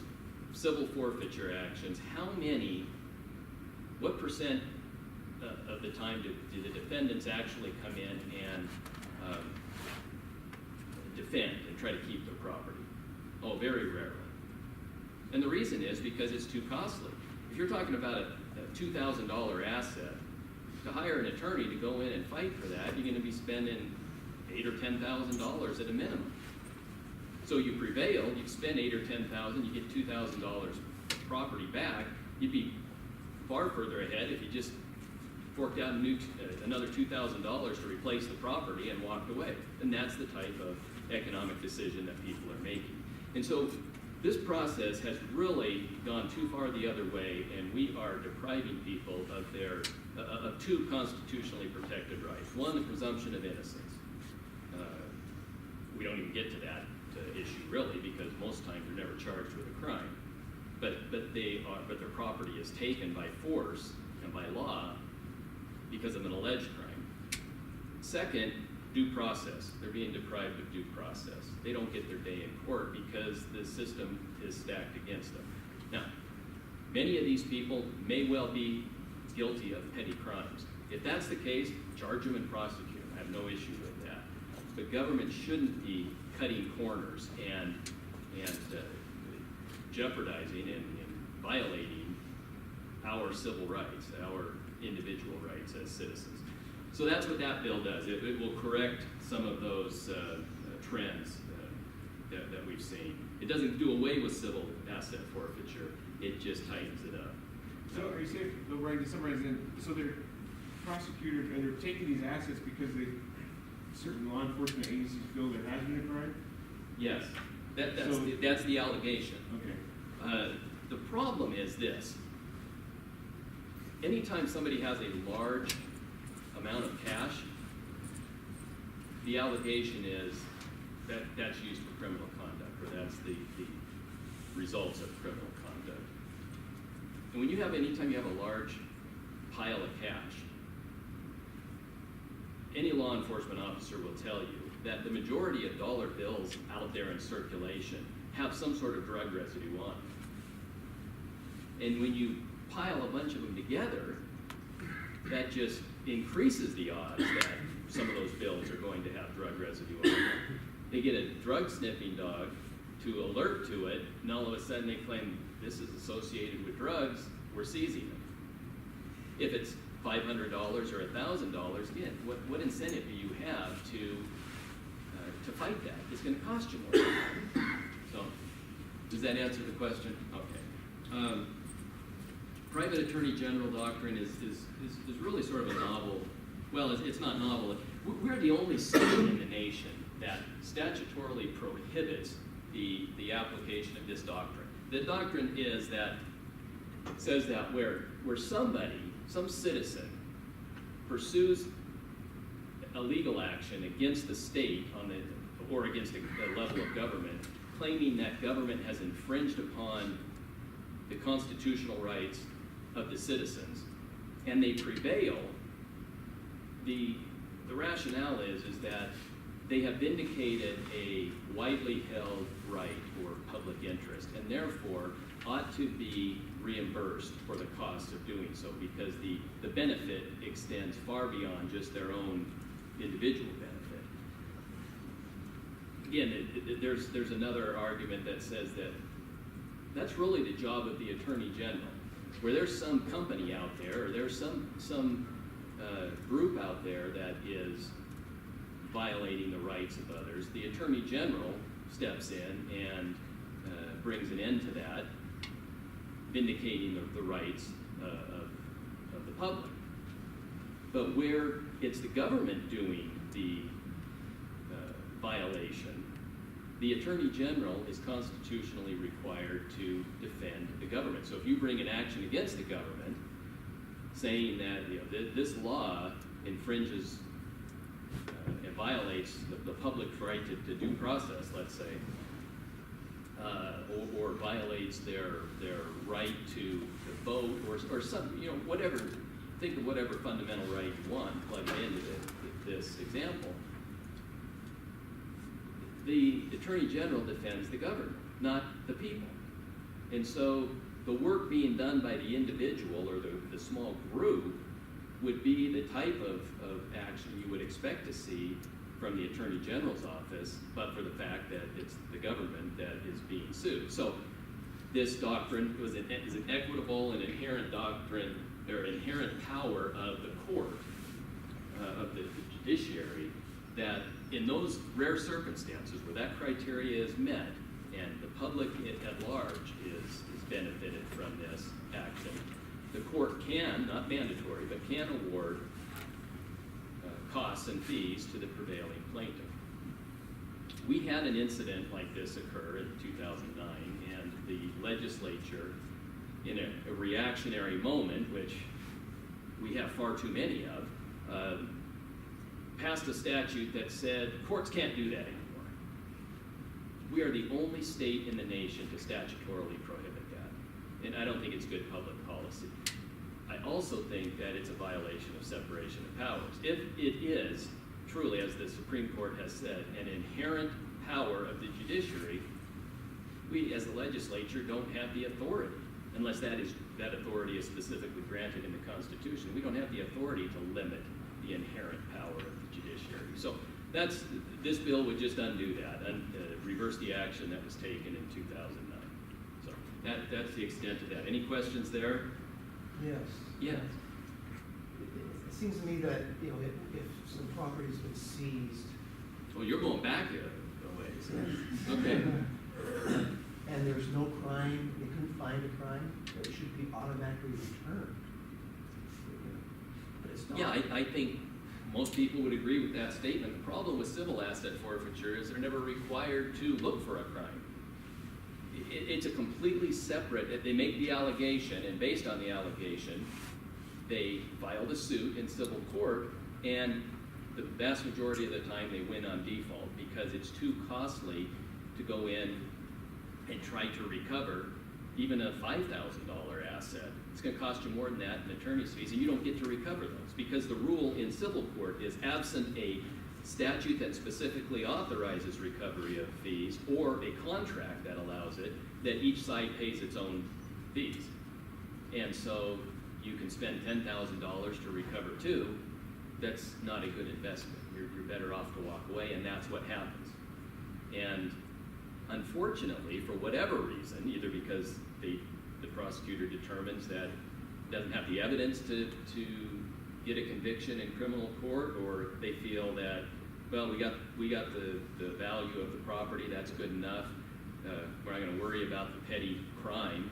civil forfeiture actions, how many, what percent of the time do the defendants actually come in and defend and try to keep their property? Oh, very rarely. And the reason is because it's too costly. If you're talking about a $2,000 asset, to hire an attorney to go in and fight for that, you're going to be spending $8,000 or $10,000 at a minimum. So you prevail, you spend $8,000 or $10,000, you get $2,000 property back. You'd be far further ahead if you just forked out another $2,000 to replace the property and walked away. And that's the type of economic decision that people are making. And so this process has really gone too far the other way, and we are depriving people of of two constitutionally protected rights. One, the presumption of innocence. We don't even get to that issue really, because most times they're never charged with a crime. But their property is taken by force and by law because of an alleged crime. Second, due process. They're being deprived of due process. They don't get their day in court because the system is stacked against them. Now, many of these people may well be guilty of petty crimes. If that's the case, charge them and prosecute them. I have no issue with that. But government shouldn't be cutting corners and jeopardizing and violating our civil rights, our individual rights as citizens. So that's what that bill does. It will correct some of those trends that we've seen. It doesn't do away with civil asset forfeiture. It just tightens it up. So are you saying, to summarize then, so they're prosecutors and they're taking these assets because certain law enforcement agencies feel there has been a crime? Yes, that's the allegation. Okay. The problem is this. Anytime somebody has a large amount of cash, the allegation is that that's used for criminal conduct, or that's the results of criminal conduct. And when you have, anytime you have a large pile of cash, any law enforcement officer will tell you that the majority of dollar bills out there in circulation have some sort of drug residue on them. And when you pile a bunch of them together, that just increases the odds that some of those bills are going to have drug residue on them. They get a drug sniffing dog to alert to it, and all of a sudden they claim this is associated with drugs, we're seizing them. If it's $500 or $1,000, again, what incentive do you have to fight that? It's going to cost you more. So, does that answer the question? Okay. Private Attorney General doctrine is really sort of a novel. Well, it's not novel. We're the only state in the nation that statutorily prohibits the application of this doctrine. The doctrine is that says that where somebody, some citizen, pursues a legal action against the state or against a level of government, claiming that government has infringed upon the constitutional rights of the citizens, and they prevail, the rationale is that they have vindicated a widely held right or public interest, and therefore ought to be reimbursed for the cost of doing so, because the benefit extends far beyond just their own individual benefit. Again, there's another argument that says that that's really the job of the Attorney General, where there's some company out there, or there's some group out there that is violating the rights of others. The Attorney General steps in and brings an end to that, vindicating the rights of the public. But where it's the government doing the violation, the Attorney General is constitutionally required to defend the government. So if you bring an action against the government, saying that this law infringes and violates the public's right to due process, let's say, or violates their right to vote, or some, whatever think of whatever fundamental right you want, plug it into this example. The Attorney General defends the government, not the people. And so the work being done by the individual or the small group would be the type of action you would expect to see from the Attorney General's office, but for the fact that it's the government that is being sued. So this doctrine is an equitable and inherent doctrine, or inherent power of the court, of the judiciary, that in those rare circumstances where that criteria is met and the public at large is benefited from this action, the court can, not mandatory, but can award costs and fees to the prevailing plaintiff. We had an incident like this occur in 2009, and the legislature, in a reactionary moment, which we have far too many of, passed a statute that said courts can't do that anymore. We are the only state in the nation to statutorily prohibit that, and I don't think it's good public policy. I also think that it's a violation of separation of powers. If it is truly, as the Supreme Court has said, an inherent power of the judiciary, we as the legislature don't have the authority, unless that authority is specifically granted in the Constitution. We don't have the authority to limit the inherent power of the judiciary. So this bill would just undo that and reverse the action that was taken in 2009. So that's the extent of that. Any questions there? Yes. Yeah. It seems to me that, if some property's been seized. Well, you're going back a ways. Okay. And there's no crime, they couldn't find a crime, it should be automatically returned. But it's not. Yeah, I think most people would agree with that statement. The problem with civil asset forfeiture is they're never required to look for a crime. It's a completely separate, they make the allegation, and based on the allegation, they filed a suit in civil court, and the vast majority of the time they win on default because it's too costly to go in and try to recover even a $5,000 asset. It's going to cost you more than that in attorney's fees, and you don't get to recover those because the rule in civil court is absent a statute that specifically authorizes recovery of fees or a contract that allows it, that each side pays its own fees. And so you can spend $10,000 to recover two. That's not a good investment. You're better off to walk away, and that's what happens. And unfortunately, for whatever reason, either because the prosecutor determines that doesn't have the evidence to get a conviction in criminal court, or they feel that, well, we got the value of the property, that's good enough. We're not going to worry about the petty crime.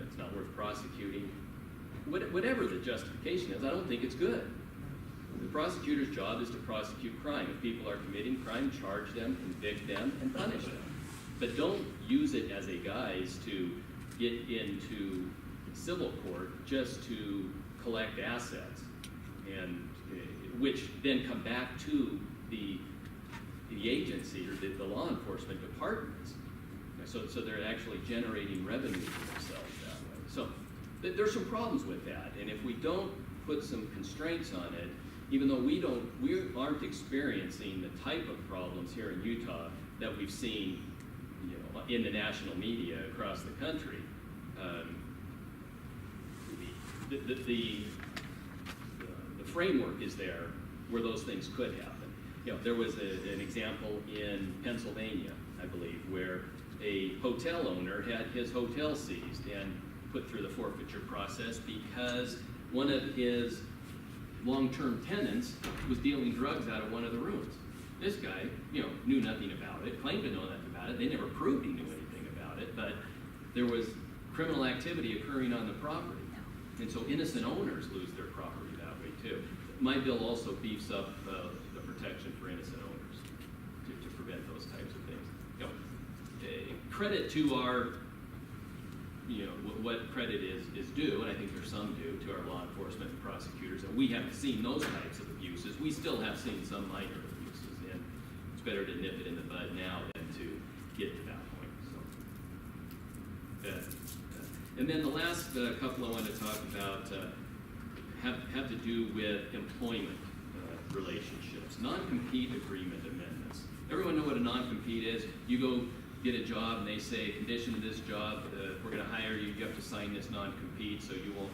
It's not worth prosecuting. Whatever the justification is, I don't think it's good. The prosecutor's job is to prosecute crime. If people are committing crime, charge them, convict them, and punish them. But don't use it as a guise to get into civil court just to collect assets, and which then come back to the agency or the law enforcement departments. So they're actually generating revenue for themselves that way. So there's some problems with that, and if we don't put some constraints on it, even though we aren't experiencing the type of problems here in Utah that we've seen, in the national media across the country, the framework is there where those things could happen. There was an example in Pennsylvania, I believe, where a hotel owner had his hotel seized and put through the forfeiture process because one of his long-term tenants was dealing drugs out of one of the rooms. This guy, knew nothing about it, claimed to know nothing about it. They never proved he knew anything about it, but there was criminal activity occurring on the property. And so innocent owners lose their property that way too. My bill also beefs up the protection for innocent owners to prevent those types of things. Credit to our, what credit is due, and I think there's some due to our law enforcement and prosecutors, and we haven't seen those types of abuses. We still have seen some minor abuses, and it's better to nip it in the bud now than to get to that point. So, and then the last couple I want to talk about have to do with employment relationships, non-compete agreement amendments. Everyone know what a non-compete is? You go get a job and they say, condition of this job, we're going to hire you, you have to sign this non-compete so you won't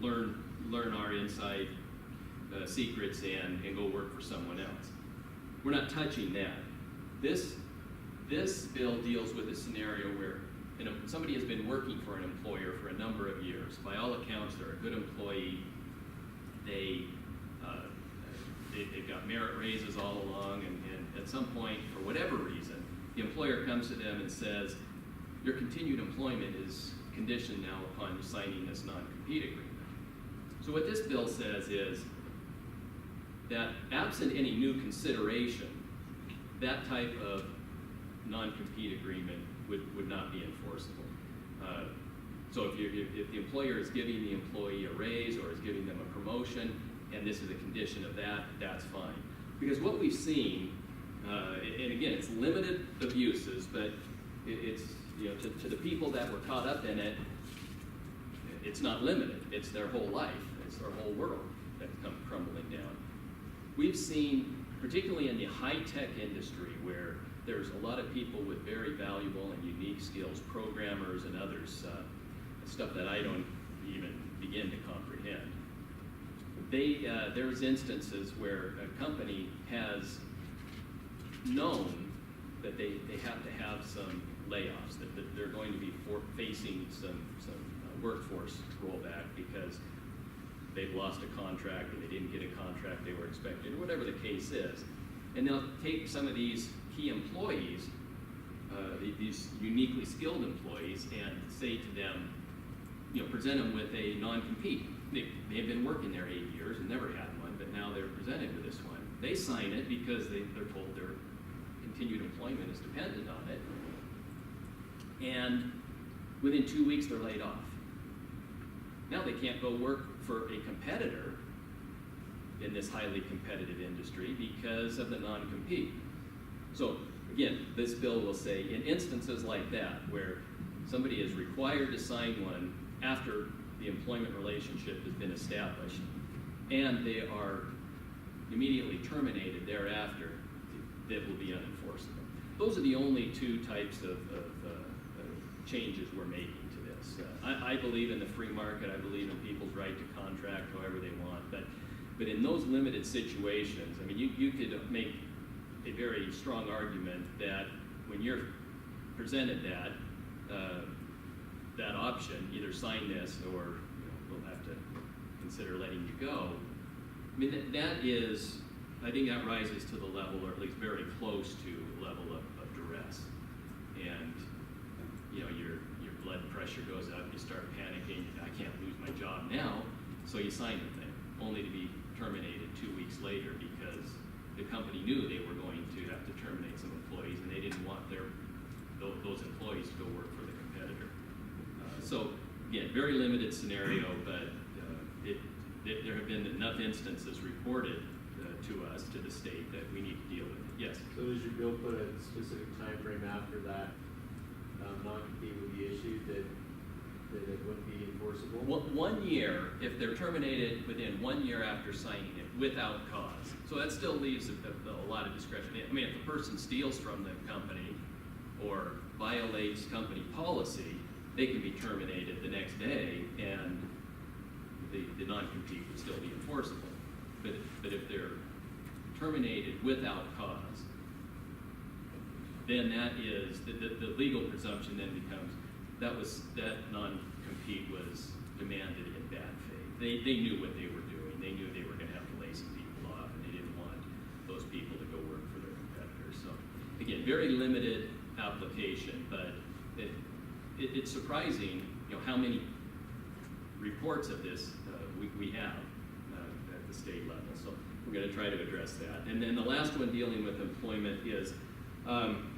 learn our inside secrets and go work for someone else. We're not touching that. This bill deals with a scenario where somebody has been working for an employer for a number of years. By all accounts, they're a good employee. They've got merit raises all along, and at some point, for whatever reason, the employer comes to them and says, your continued employment is conditioned now upon signing this non-compete agreement. So what this bill says is that absent any new consideration, that type of non-compete agreement would not be enforceable. So if the employer is giving the employee a raise or is giving them a promotion, and this is a condition of that, that's fine. Because what we've seen, and again, it's limited abuses, but it's, to the people that were caught up in it, it's not limited. It's their whole life. It's their whole world that's come crumbling down. We've seen, particularly in the high-tech industry, where there's a lot of people with very valuable and unique skills, programmers and others, stuff that I don't even begin to comprehend. There's instances where a company has known that they have to have some layoffs, that they're going to be facing some workforce rollback because they've lost a contract or they didn't get a contract they were expecting, or whatever the case is. And they'll take some of these key employees, these uniquely skilled employees, and say to them, present them with a non-compete. They've been working there 8 years and never had one, but now they're presented with this one. They sign it because they're told their continued employment is dependent on it. And within 2 weeks, they're laid off. Now they can't go work for a competitor in this highly competitive industry because of the non-compete. So again, this bill will say in instances like that, where somebody is required to sign one after the employment relationship has been established, and they are immediately terminated thereafter, that will be unenforceable. Those are the only two types of changes we're making to this. I believe in the free market. I believe in people's right to contract however they want. But in those limited situations, I mean, you could make a very strong argument that when you're presented that option, either sign this or we'll have to consider letting you go. I mean, that is, I think that rises to the level, or at least very close to a level of duress. And your blood pressure goes up, you start panicking, I can't lose my job now, so you sign the thing, only to be terminated 2 weeks later because the company knew they were going to have to terminate some employees, and they didn't want those employees to go work for the competitor. So again, very limited scenario, but there have been enough instances reported to us, to the state, that we need to deal with it. Yes? So does your bill put a specific time frame after that non-compete would be issued that it wouldn't be enforceable? 1 year, if they're terminated within 1 year after signing it without cause. So that still leaves a lot of discretion. I mean, if the person steals from the company or violates company policy, they can be terminated the next day, and the non-compete would still be enforceable. But if they're terminated without cause, then that is, the legal presumption then becomes that non-compete was demanded in bad faith. They knew what they were doing. They knew they were going to have to lay some people off, and they didn't want those people to go work for their competitors. So again, very limited application, but it's surprising, how many reports of this we have at the state level. So we're going to try to address that. And then the last one dealing with employment is I'm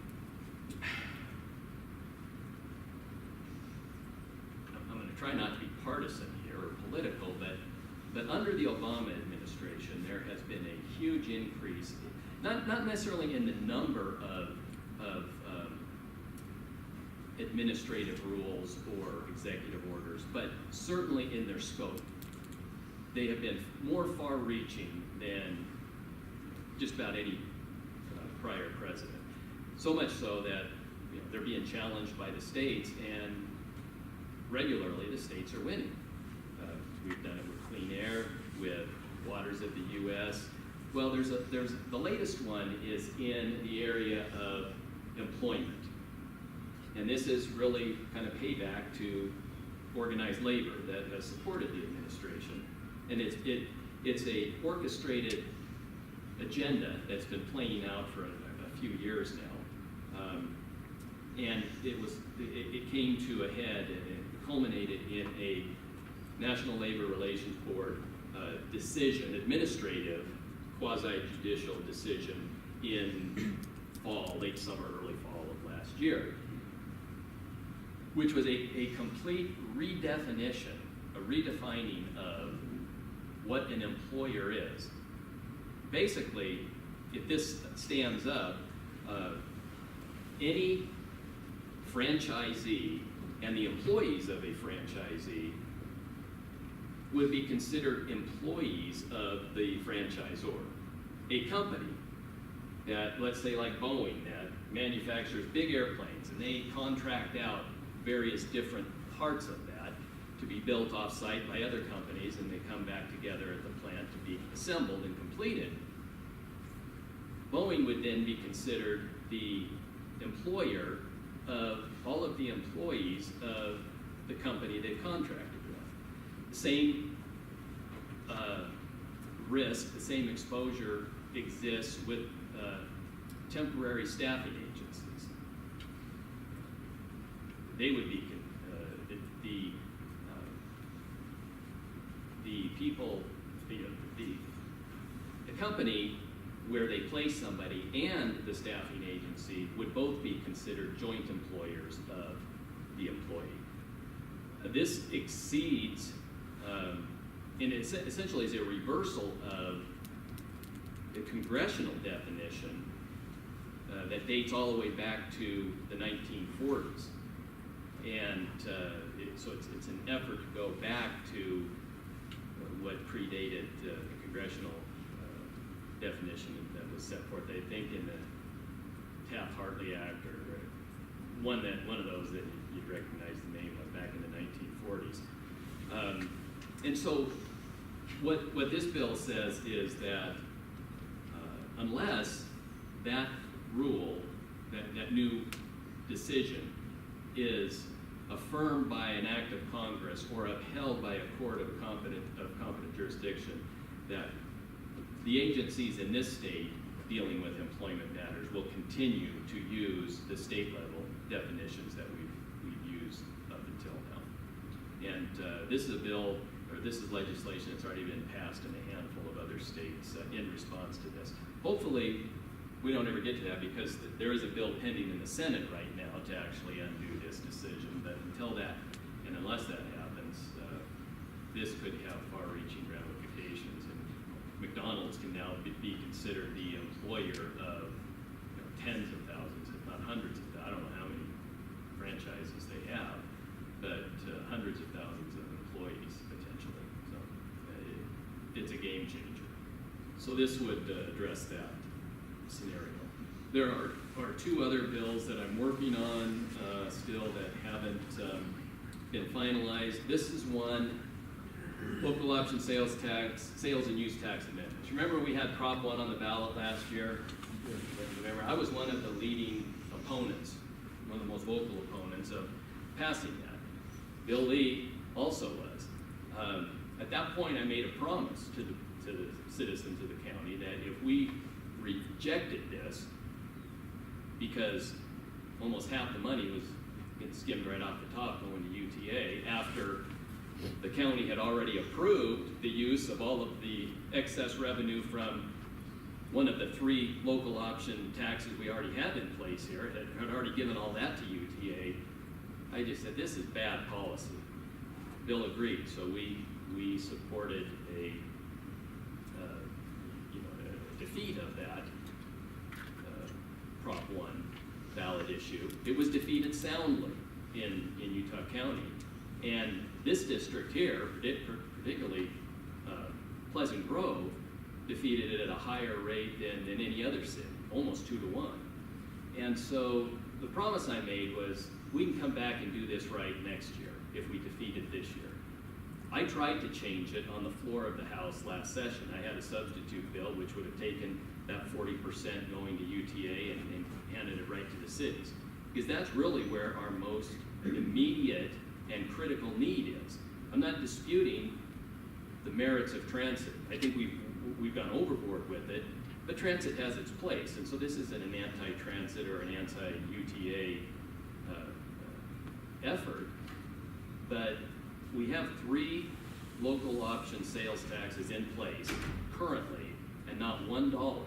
going to try not to be partisan here or political, but under the Obama administration, there has been a huge increase, not necessarily in the number of administrative rules or executive orders, but certainly in their scope. they have been more far-reaching than just about any prior president. So much so that they're being challenged by the states, and regularly the states are winning. We've done it with clean air, with waters of the U.S. Well, there's the latest one is in the area of employment, and this is really kind of payback to organized labor that has supported the administration, and it's a orchestrated agenda that's been playing out for a few years now, and it came to a head and it culminated in a National Labor Relations Board decision, administrative, quasi-judicial decision in late summer, early fall of last year, which was a complete redefinition, a redefining of what an employer is. Basically, if this stands up, any franchisee and the employees of a franchisee would be considered employees of the franchisor. A company that, let's say like Boeing, that manufactures big airplanes, and they contract out various different parts of that to be built off-site by other companies, and they come back together at the plant to be assembled and completed. Boeing would then be considered the employer of all of the employees of the company they've contracted with. The same risk, the same exposure exists with temporary staffing agencies. They would be the people, the company where they place somebody and the staffing agency would both be considered joint employers of the employee. This exceeds, and it essentially is a reversal of the congressional definition that dates all the way back to the 1940s. And so it's an effort to go back to what predated the congressional definition that was set forth, I think, in the Taft-Hartley Act, or one of those that you'd recognize the name of back in the 1940s. And so what this bill says is that unless that rule, that new decision is affirmed by an act of Congress or upheld by a court of competent jurisdiction, that the agencies in this state dealing with employment matters will continue to use the state level definitions that we've used up until now. And this is a bill, or this is legislation that's already been passed in a handful of other states in response to this. Hopefully, we don't ever get to that, because there is a bill pending in the Senate right now to actually undo this decision. But until that, and unless that happens, this could have far-reaching ramifications. And McDonald's can now be considered the employer of tens of thousands, if not hundreds of thousands. I don't know how many franchises they have, but hundreds of thousands of employees potentially. So it's a game changer. So this would address that scenario. There are two other bills that I'm working on still that haven't been finalized. This is one, local option sales tax, sales and use tax amendments. Remember we had Prop 1 on the ballot last year? Remember, I was one of the leading opponents, one of the most vocal opponents of passing that. Bill Lee also was. At that point, I made a promise to the citizens of the county that if we rejected this, because almost half the money was getting skimmed right off the top going to UTA after the county had already approved the use of all of the excess revenue from one of the three local option taxes we already had in place here, had already given all that to UTA. I just said, this is bad policy. Bill agreed, so we supported a defeat of that Prop 1 ballot issue. It was defeated soundly in Utah County. And this district here, particularly Pleasant Grove defeated it at a higher rate than any other city, almost 2 to 1. And so the promise I made was, we can come back and do this right next year if we defeat it this year. I tried to change it on the floor of the House last session. I had a substitute bill which would have taken that 40% going to UTA and handed it right to the cities. Because that's really where our most immediate and critical need is. I'm not disputing the merits of transit. I think we've gone overboard with it, but transit has its place. And so this isn't an anti-transit or an anti-UTA effort, but we have 3 local option sales taxes in place currently, and not $1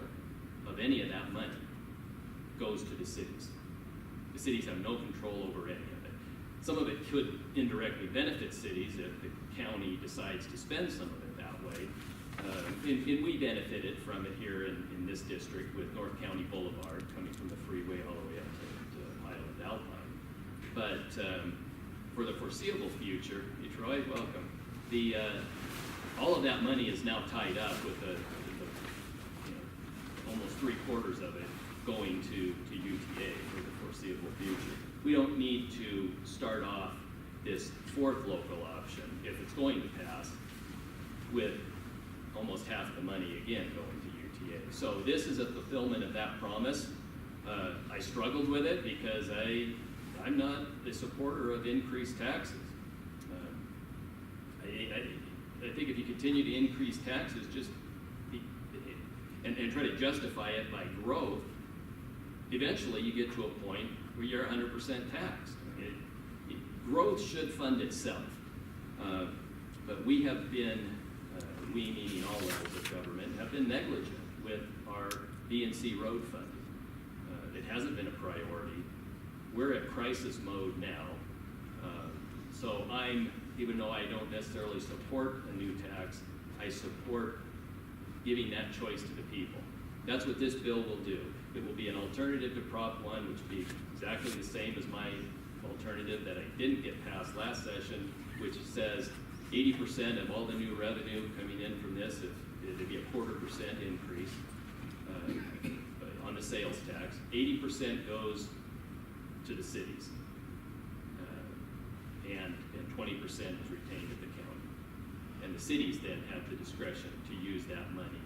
of any of that money goes to the cities. The cities have no control over any of it. Some of it could indirectly benefit cities if the county decides to spend some of it that way. And we benefited from it here in this district with North County Boulevard coming from the freeway all the way up to Highland Alpine. But for the foreseeable future, Troy, welcome. All of that money is now tied up with almost 3/4 of it going to UTA for the foreseeable future. We don't need to start off this 4th local option, if it's going to pass, with almost half the money again going to UTA. So this is a fulfillment of that promise. I struggled with it because I'm not a supporter of increased taxes. I think if you continue to increase taxes and try to justify it by growth, eventually you get to a point where you're 100% taxed. Growth should fund itself. But we have been, we meaning all levels of government, have been negligent with our B&C road funding. It hasn't been a priority. We're at crisis mode now. So even though I don't necessarily support a new tax, I support giving that choice to the people. That's what this bill will do. It will be an alternative to Prop 1, which will be exactly the same as my alternative that I didn't get passed last session, which says 80% of all the new revenue coming in from this, it'd be a 0.25% increase on the sales tax. 80% goes to the cities, and 20% is retained at the county. And the cities then have the discretion to use that money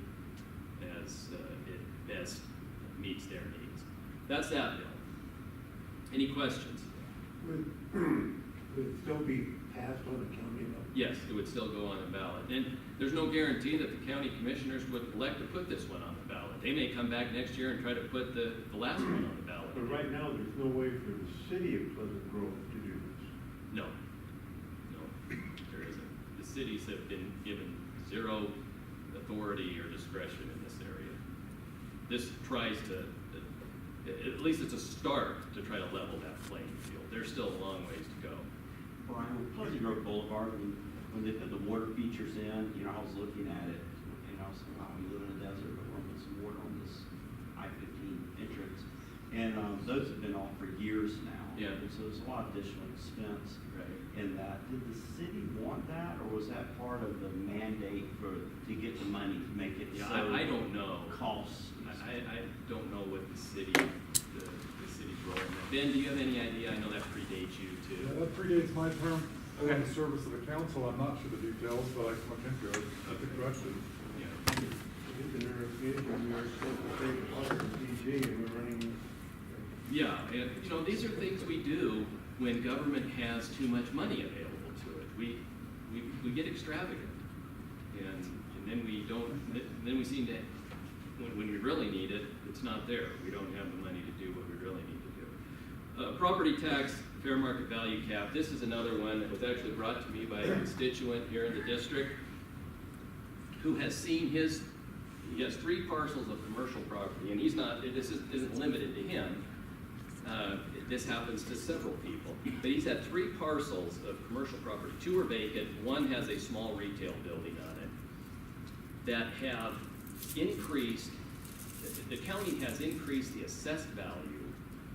as it best meets their needs. That's that bill. Any questions? Would it still be passed on the county level? Yes, it would still go on the ballot. And there's no guarantee that the county commissioners would elect to put this one on the ballot. They may come back next year and try to put the last one on the ballot. But right now, there's no way for the city of Pleasant Grove to do this. No, there isn't. The cities have been given zero authority or discretion in this area. This tries to, at least it's a start to try to level that playing field. There's still a long ways to go. Brian, with Pleasant Grove Boulevard, when they put the water features in, I was looking at it, and I was like, wow, we live in a desert, but we're gonna put some water on this I-15 entrance. And those have been off for years now. Yeah. And so there's a lot of additional expense Right. in that. Did the city want that, or was that part of the mandate to get the money to make it Yeah, so I don't know. costs? I don't know what the city's role in that. Ben, do you have any idea? I know that predates you too. Yeah, that predates my term Okay. on the service of the council. I'm not sure the details, but I can look into it. That's a question. Yeah. Isn't there a occasion we are supposed to take water from PG and we're running? Yeah, and these are things we do when government has too much money available to it. We get extravagant, and then we don't. Then we seem to, when we really need it, it's not there. We don't have the money to do what we really need to do. Property tax fair market value cap. This is another one that was actually brought to me by a constituent here in the district who has seen he has 3 parcels of commercial property, and this isn't limited to him. This happens to several people, but he's had 3 parcels of commercial property. 2 are vacant, 1 has a small retail building on it that have increased, the county has increased the assessed value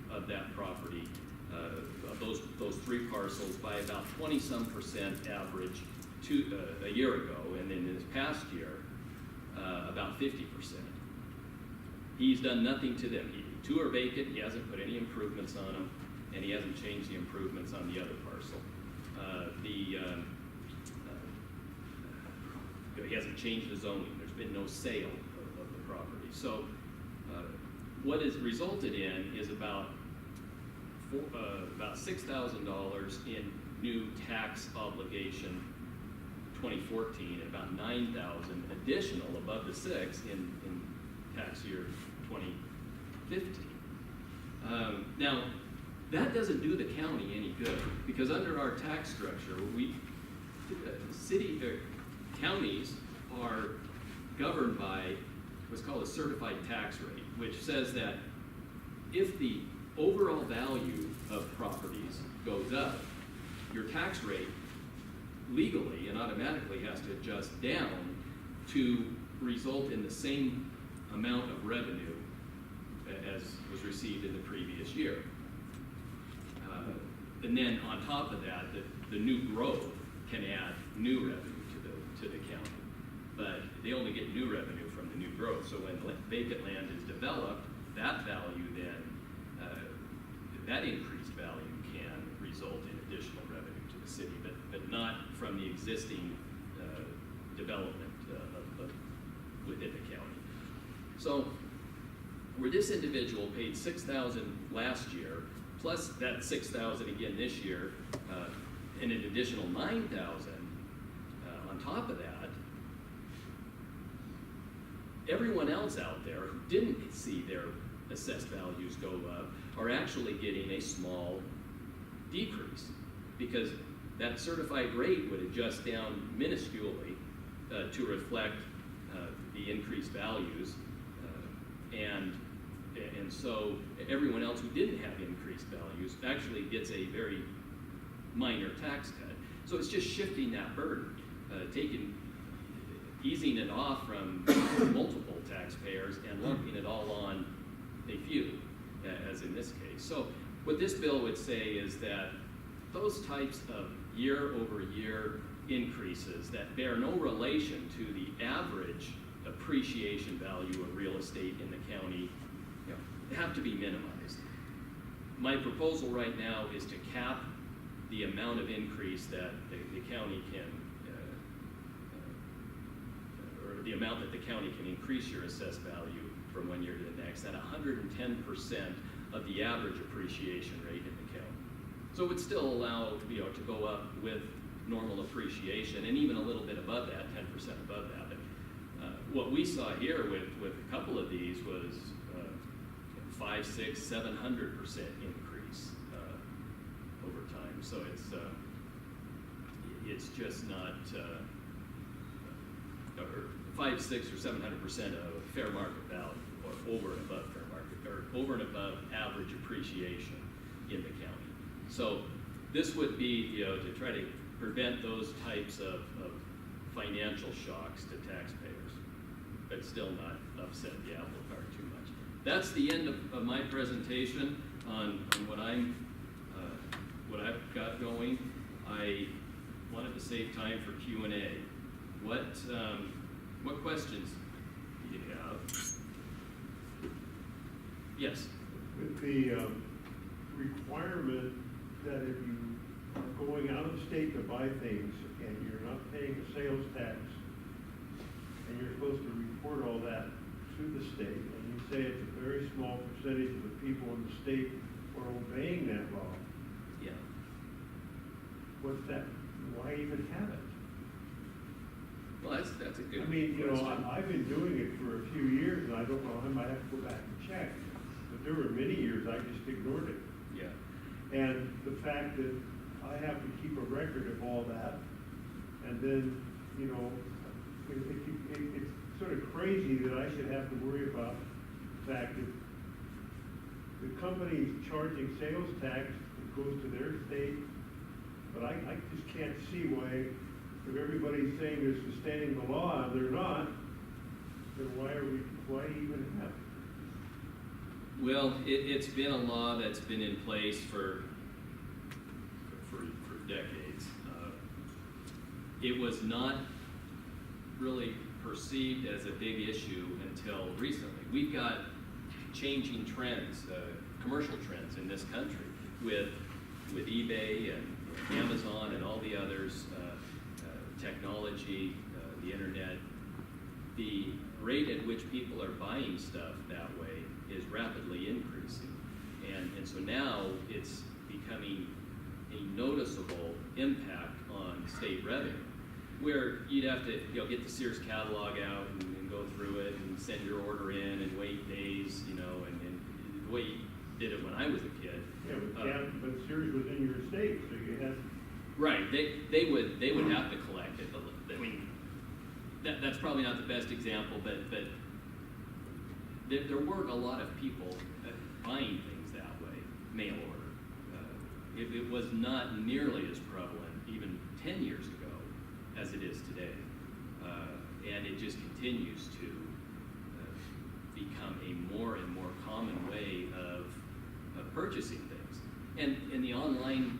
of that property, of those 3 parcels by about 20-some% average a year ago, and then in this past year, about 50%. He's done nothing to them. Two are vacant, he hasn't put any improvements on them, and he hasn't changed the improvements on the other parcel. He hasn't changed the zoning. There's been no sale of the property. So what is resulted in is about $6,000 in new tax obligation 2014, and about $9,000 additional above the six in tax year 2015. Now, that doesn't do the county any good, because under our tax structure, counties are governed by what's called a certified tax rate, which says that if the overall value of properties goes up, your tax rate legally and automatically has to adjust down to result in the same amount of revenue as was received in the previous year. And then on top of that, the new growth can add new revenue to the county. But they only get new revenue from the new growth. So when vacant land is developed, that value then, that increased value can result in additional revenue to the city, but not from the existing development within the county. So where this individual paid $6,000 last year, plus that $6,000 again this year, and an additional $9,000 on top of that, everyone else out there who didn't see their assessed values go up are actually getting a small decrease, because that certified rate would adjust down minusculely to reflect the increased values, and so everyone else who didn't have increased values actually gets a very minor tax cut. So it's just shifting that burden, easing it off from multiple taxpayers and lumping it all on a few, as in this case. So what this bill would say is that those types of year-over-year increases that bear no relation to the average appreciation value of real estate in the county, have to be minimized. My proposal right now is to cap the amount of increase that the county can, or the amount that the county can increase your assessed value from one year to the next at 110% of the average appreciation rate in the county. So it would still allow to go up with normal appreciation, and even a little bit above that, 10% above that. But what we saw here with a couple of these was 500, 600, 700% increase over time. So it's just not 500, 600, or 700% of fair market value, or over and above fair market, or over and above average appreciation in the county. So this would be to try to prevent those types of financial shocks to taxpayers, but still not upset the apple cart too much. That's the end of my presentation on what I've got going. I wanted to save time for Q&A. What questions do you have? Yes. With the requirement that if you are going out of state to buy things and you're not paying a sales tax, and you're supposed to report all that to the state, and you say it's a very small percentage of the people in the state are obeying that law. Yeah. What's that? Why even have it? Well, that's a good question. I mean, I've been doing it for a few years, and I don't know, I might have to go back and check. But there were many years I just ignored it. Yeah. And the fact that I have to keep a record of all that, and then, it's sort of crazy that I should have to worry about the fact that the company's charging sales tax that goes to their state, but I just can't see why, if everybody's saying they're sustaining the law and they're not, then why even have it? Well, it's been a law that's been in place for decades. It was not really perceived as a big issue until recently. We've got changing trends, commercial trends in this country with eBay and Amazon and all the others, technology, the internet. The rate at which people are buying stuff that way is rapidly increasing. And so now it's becoming a noticeable impact on state revenue, where you'd have to get the Sears catalog out and go through it and send your order in and wait days, and the way you did it when I was a kid. Yeah, but Sears was in your state, so you had. Right, they would have to collect it. I mean, that's probably not the best example, but there weren't a lot of people buying things that way, mail order. It was not nearly as prevalent even 10 years ago as it is today. And it just continues to become a more and more common way of purchasing things. And the online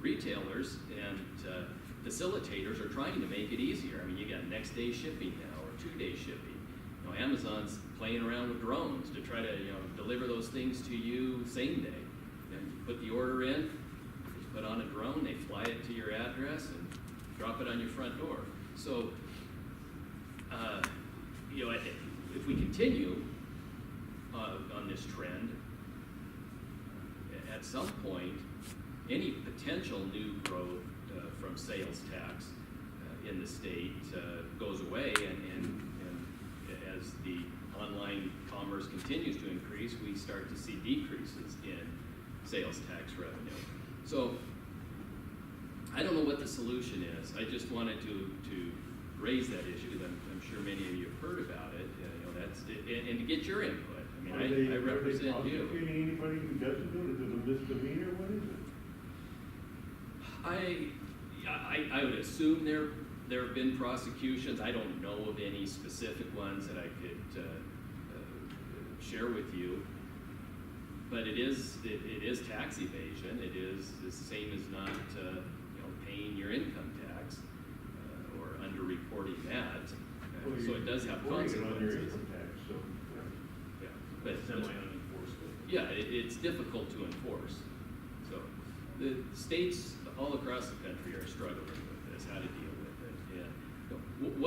retailers and facilitators are trying to make it easier. I mean, you got next day shipping now, or 2-day shipping. Amazon's playing around with drones to try to deliver those things to you same day. And you put the order in, just put on a drone, they fly it to your address and drop it on your front door. So, if we continue on this trend, at some point, any potential new growth from sales tax in the state goes away, and as the online commerce continues to increase, we start to see decreases in sales tax revenue. So I don't know what the solution is. I just wanted to raise that issue, because I'm sure many of you have heard about it. And to get your input. I mean, I represent Are they you. prosecuting anybody who doesn't do it? Is it a misdemeanor? What is it? I would assume there have been prosecutions. I don't know of any specific ones that I could share with you. But it is tax evasion. It is the same as not paying your income tax or underreporting that. Well, So it does have reporting it on your consequences. income tax, so. Yeah, but Semi-unenforceable. yeah, it's difficult to enforce. So the states all across the country are struggling with this, how to deal with it. And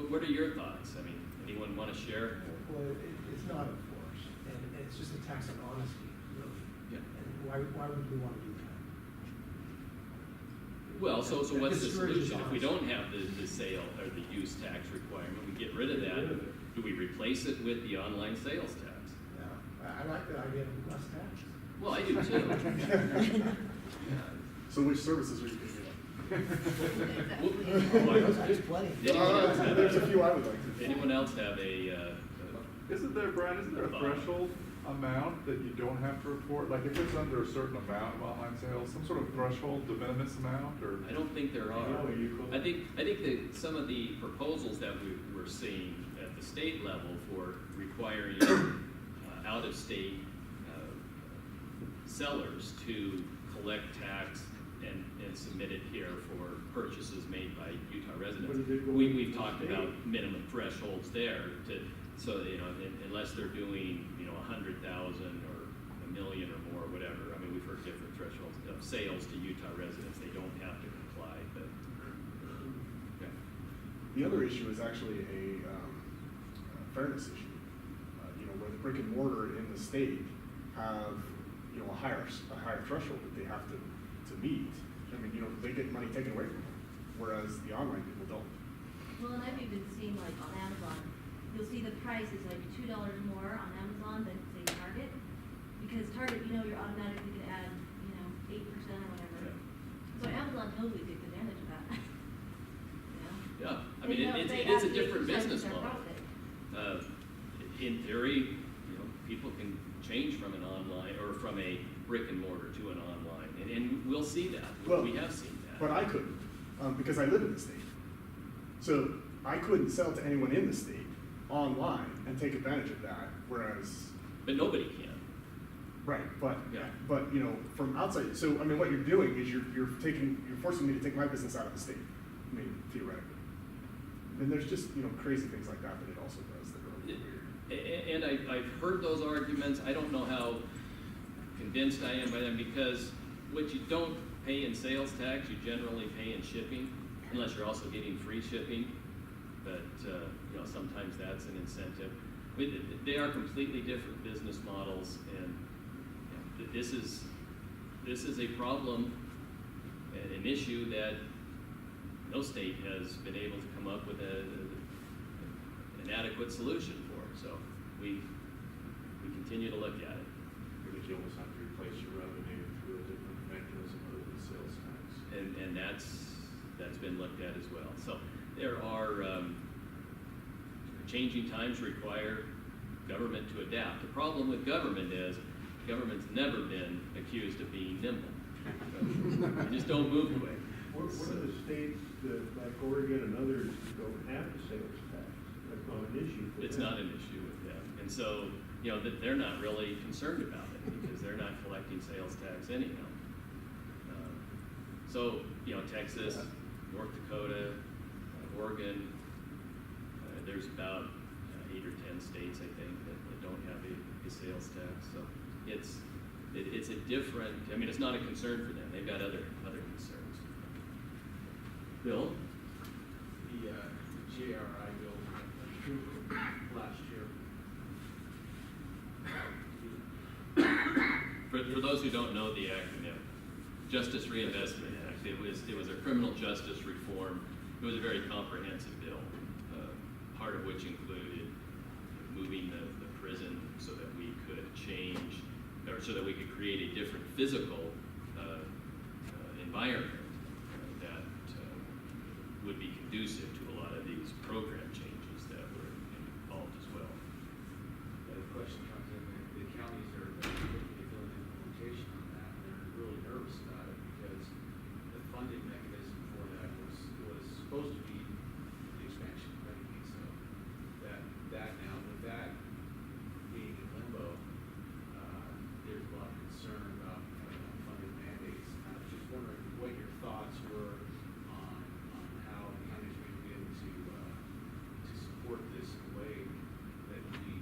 what are your thoughts? I mean, anyone want to share? Well, it's not enforced, and it's just a tax on honesty, really. Yeah. And why would we want to do that? Well, so That what's the discourages solution? If we honesty. don't have the sale or the use tax requirement, we get rid of Get that. rid of it. Do we replace it with the online sales tax? Yeah, I like the idea of less tax. Well, I do too. So which services are you giving There's plenty. There's a few I would like to. Anyone else have Isn't there, Brian, a Thought. threshold amount that you don't have to report? Like if it's under a certain amount of online sales, some sort of threshold, de minimis amount, or? I don't think there are. No, you go- I think that some of the proposals that we're seeing at the state level for requiring out-of-state sellers to collect tax and submit it here for purchases made by Utah residents. But is it going We've to talked state? about minimum thresholds there so unless they're doing 100,000 or $1 million or more, whatever. I mean, we've heard different thresholds of sales to Utah residents. They don't have to comply, but yeah. The other issue is actually a fairness issue. Where the brick and mortar in the state have a higher threshold that they have to meet. I mean, they get money taken away from them, whereas the online people don't. Well, and I've even seen like on Amazon, you'll see the price is like $2 more on Amazon than say Target, because Target, you're automatically gonna add, 8% or whatever. Yeah. So Amazon totally takes advantage of that. Yeah, I They mean, know it they is a add different 8% business of their model. profit. In theory, people can change from an online or from a brick and mortar to an online, and we'll see that. Well, We have seen that. But I couldn't, because I live in the state. So I couldn't sell to anyone in the state online and take advantage of that, whereas, But nobody can. right, but, Yeah. from outside, so, I mean, what you're doing is you're forcing me to take my business out of the state, I mean, theoretically. And there's just, you know, crazy things like that it also does that are weird. And I've heard those arguments. I don't know how convinced I am by them, because what you don't pay in sales tax, you generally pay in shipping, unless you're also getting free shipping. But, you know, sometimes that's an incentive. They are completely different business models, and you know, this is a problem, an issue that no state has been able to come up with an adequate solution for. So we continue to look at it. Because you almost have to replace your revenue through a different mechanism other than sales tax. And that's been looked at as well. So there are changing times require government to adapt. The problem with government is government's never been accused of being nimble. You just don't move quick. What are the states that, like Oregon and others, don't have the sales tax? That's not an issue for them. It's not an issue with them. And so, you know, they're not really concerned about it because they're not collecting sales tax anyhow. So, you know, Texas, North Dakota, Oregon, there's about 8 or 10 states, I think, that don't have a sales tax. So it's a different, I mean, it's not a concern for them. They've got other concerns. Bill? The GRI bill approved last year. For those who don't know the acronym, Justice Reinvestment Act, it was a criminal justice reform. It was a very comprehensive bill, part of which included moving the prison so that we could change, or so that we could create a different physical environment that would be conducive to a lot of these program changes that were involved as well. The question comes in, the counties are looking to do an implementation on that, and they're really nervous about it because the funding mechanism for that was supposed to be the expansion of Medicaid. So that now, with that being in limbo, there's a lot of concern about funding mandates. I was just wondering what your thoughts were on how counties are going to be able to support this in a way that would be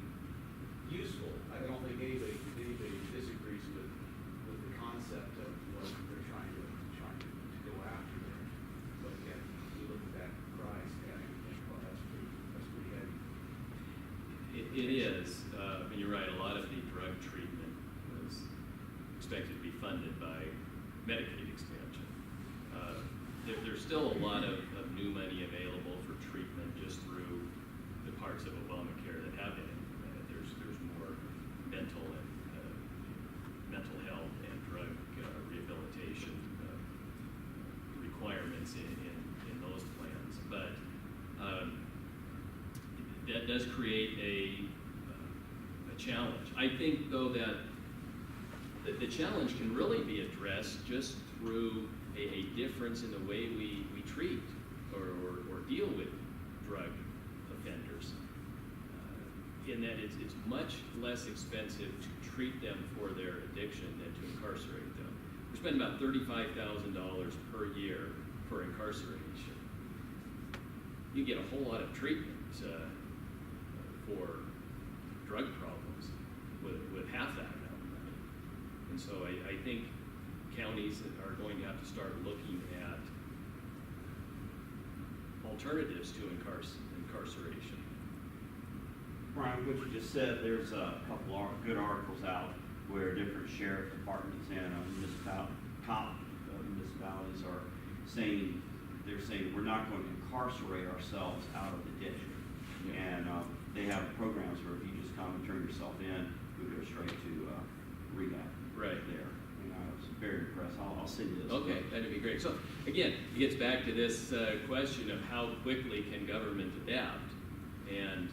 useful. I don't think anybody disagrees with the concept of what they're trying to go after there. But again, you look at that price tag and think, well, that's pretty heavy. It is, and you're right, a lot of the drug treatment was expected to be funded by Medicaid expansion. There's still a lot of new money available for treatment just through the parts of Obamacare that have it. There's more mental health and drug rehabilitation requirements in those plans. But that does create a challenge. I think, though, that the challenge can really be addressed just through a difference in the way we treat or deal with drug offenders. In that it's much less expensive to treat them for their addiction than to incarcerate them. We spend about $35,000 per year for incarceration. You get a whole lot of treatment for drug problems with half that amount of money. And so I think counties are going to have to start looking at alternatives to incarceration. Brian, what you just said, there's a couple of good articles out where different sheriff departments and municipalities are saying, they're saying we're not going to incarcerate ourselves out of the ditch. Yeah. And they have programs where if you just come and turn yourself in, we go straight to rehab. Right. There. And I was very impressed. I'll send you this. Okay, that'd be great. So again, it gets back to this question of how quickly can government adapt, and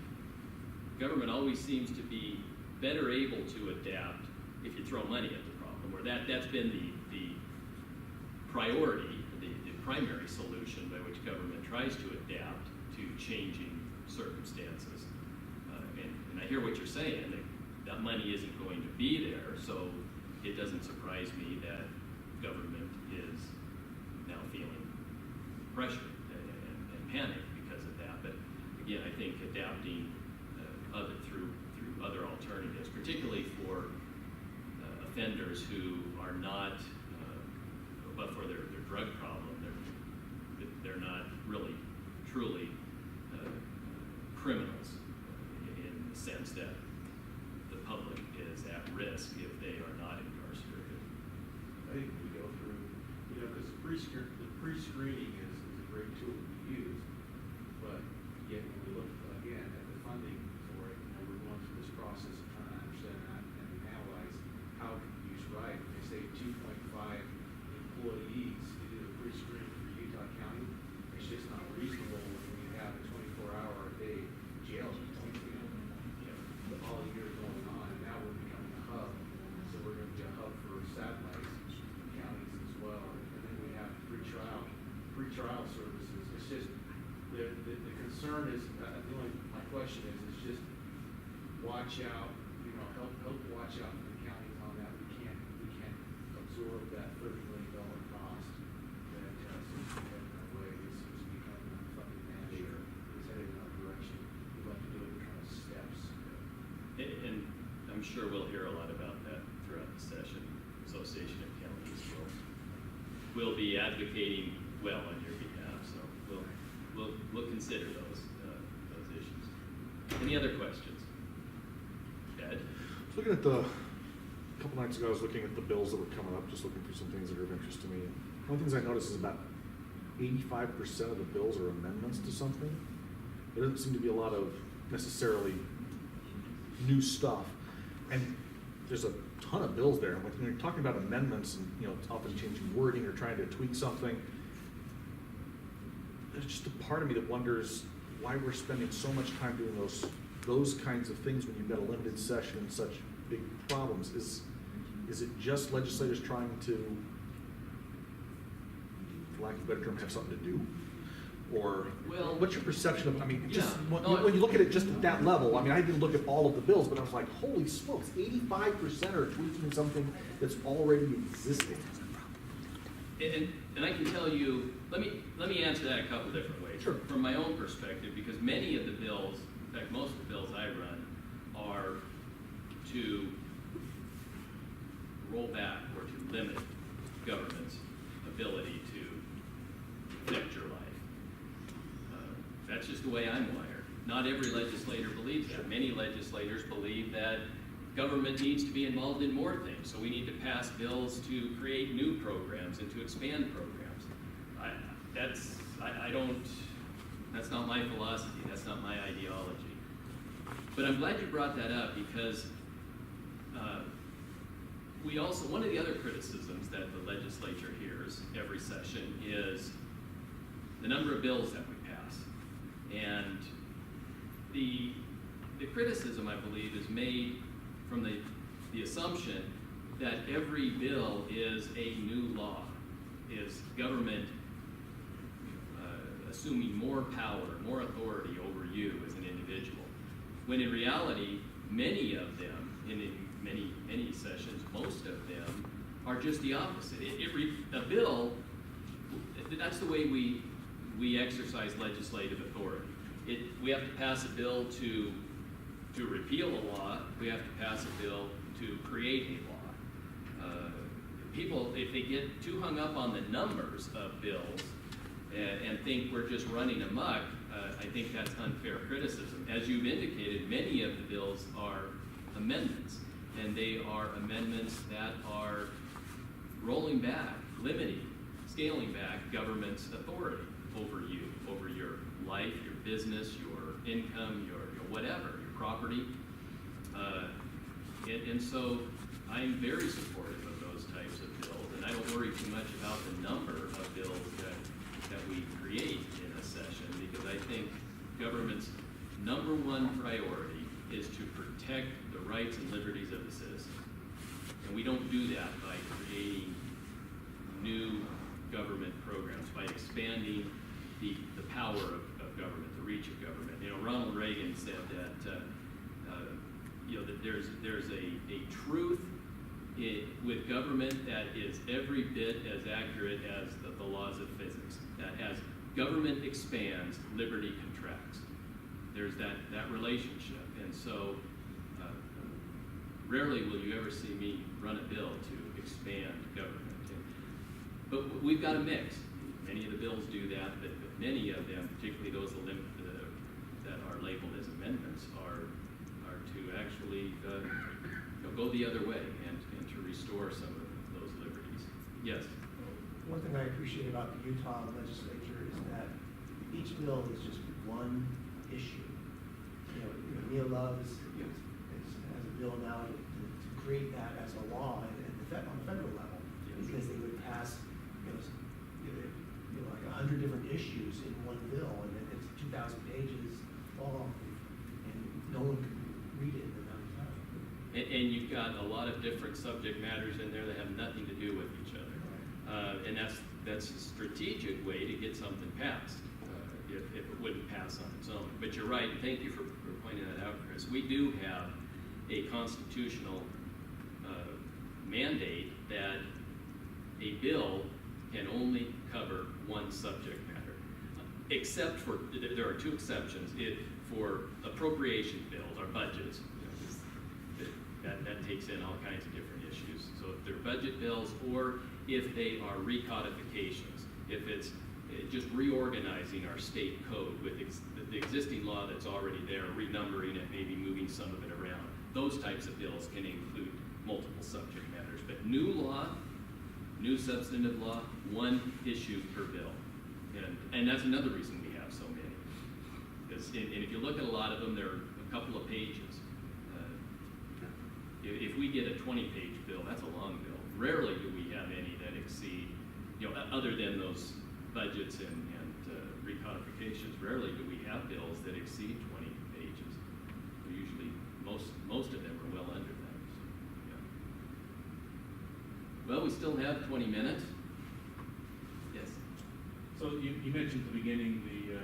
government always seems to be better able to adapt if you throw money at the problem. Where that's been the priority, the primary solution by which government tries to adapt to changing circumstances. And I hear what you're saying, that money isn't going to be there, so it doesn't surprise me that government is now feeling pressure and panic because of that. But legislators who are not, but for their drug problem, they're not really truly criminals in the sense that the public is at risk if they are not incarcerated. I think we go through, because the pre-screening is a great tool to use, but yet when we look again at the funding for it, we're going through this process of trying to understand and analyze how it can be used right. When they say 2.5 employees to do the pre-screening for Utah County, it's just not reasonable when we have a 24-hour-a-day jail, all year going on, and now we're becoming a hub. So we're going to be a hub for satellites, counties as well, and then we have pretrial services. It's just, the concern is, my question is just watch out, help watch out for the counties on that. We can't absorb that $30 million cost that seems to be heading our way. It seems to be coming on funding manager is heading in that direction. We'd like to do it in kind of steps. And I'm sure we'll hear a lot about that throughout the session. Association of Counties will be advocating well on your behalf, so we'll consider those issues. Any other questions? Ed? Looking at a couple nights ago, I was looking at the bills that were coming up, just looking through some things that are of interest to me. And one of the things I noticed is about 85% of the bills are amendments to something. There doesn't seem to be a lot of necessarily new stuff. And there's a ton of bills there. And when you're talking about amendments and, often changing wording or trying to tweak something, there's just a part of me that wonders why we're spending so much time doing those kinds of things when you've got a limited session and such big problems. Is it just legislators trying to, for lack of a better term, have something to do? Or what's your perception of, when you look at it just at that level, I didn't look at all of the bills, but I was like, holy smokes, 85% are tweaking something that's already existing. And I can tell you, let me answer that a couple different ways. Sure. From my own perspective, because many of the bills, in fact, most of the bills I run are to roll back or to limit government's ability to affect your life. That's just the way I'm wired. Not every legislator believes that. Many legislators believe that government needs to be involved in more things, so we need to pass bills to create new programs and to expand programs. That's not my philosophy, that's not my ideology. But I'm glad you brought that up because one of the other criticisms that the legislature hears every session is the number of bills that we pass. And the criticism, I believe, is made from the assumption that every bill is a new law, is government assuming more power, more authority over you as an individual. When in reality, many of them, in many sessions, most of them, are just the opposite. A bill, that's the way we exercise legislative authority. We have to pass a bill to repeal a law. We have to pass a bill to create a law. People, if they get too hung up on the numbers of bills and think we're just running amok, I think that's unfair criticism. As you've indicated, many of the bills are amendments, and they are amendments that are rolling back, limiting, scaling back government's authority over you, over your life, your business, your income, your whatever, your property. And so I'm very supportive of those types of bills, and I don't worry too much about the number of bills that we create in a session, because I think government's number one priority is to protect the rights and liberties of the citizens. And we don't do that by creating new government programs, by expanding the power of government, the reach of government. Ronald Reagan said that that there's a truth with government that is every bit as accurate as the laws of physics. That as government expands, liberty contracts. There's that relationship. And so rarely will you ever see me run a bill to expand government. But we've got a mix. Many of the bills do that, but many of them, particularly those that are labeled as amendments, are to actually go the other way and to restore some of those liberties. Yes? One thing I appreciate about the Utah legislature is that each bill is just one issue. Neil Love has a bill now to create that as a law on the federal level, because they would pass, like 100 different issues in one bill, and it's 2,000 pages long, and no one can read it in the amount of time. And you've got a lot of different subject matters in there that have nothing to do with each other. And that's a strategic way to get something passed, if it wouldn't pass on its own. But you're right, and thank you for pointing that out, Chris. We do have a constitutional mandate that a bill can only cover one subject matter, except for, there are two exceptions. For appropriation bills, or budgets, that takes in all kinds of different issues. So if they're budget bills, or if they are recodifications, if it's just reorganizing our state code with the existing law that's already there, renumbering it, maybe moving some of it around, those types of bills can include multiple subject matters. But new law, new substantive law, one issue per bill. And that's another reason we have so many. And if you look at a lot of them, they're a couple of pages. If we get a 20-page bill, that's a long bill. Rarely do we have any that exceed, other than those budgets and recodifications, rarely do we have bills that exceed 20 pages. Usually, most of them are well under that. So, yeah. Well, we still have 20 minutes. Yes. So you mentioned at the beginning the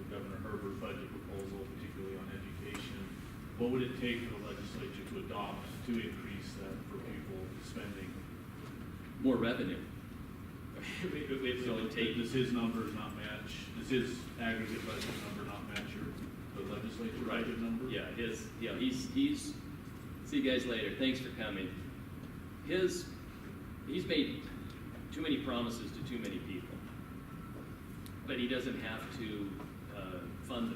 Governor Herbert budget proposal, particularly on education. What would it take for the legislature to adopt to increase that for pupil spending? More revenue. It's going to take. Does his numbers not match? Does his aggregate budget number not match the legislature budget number? Yeah, he's. See you guys later. Thanks for coming. He's made too many promises to too many people, but he doesn't have to fund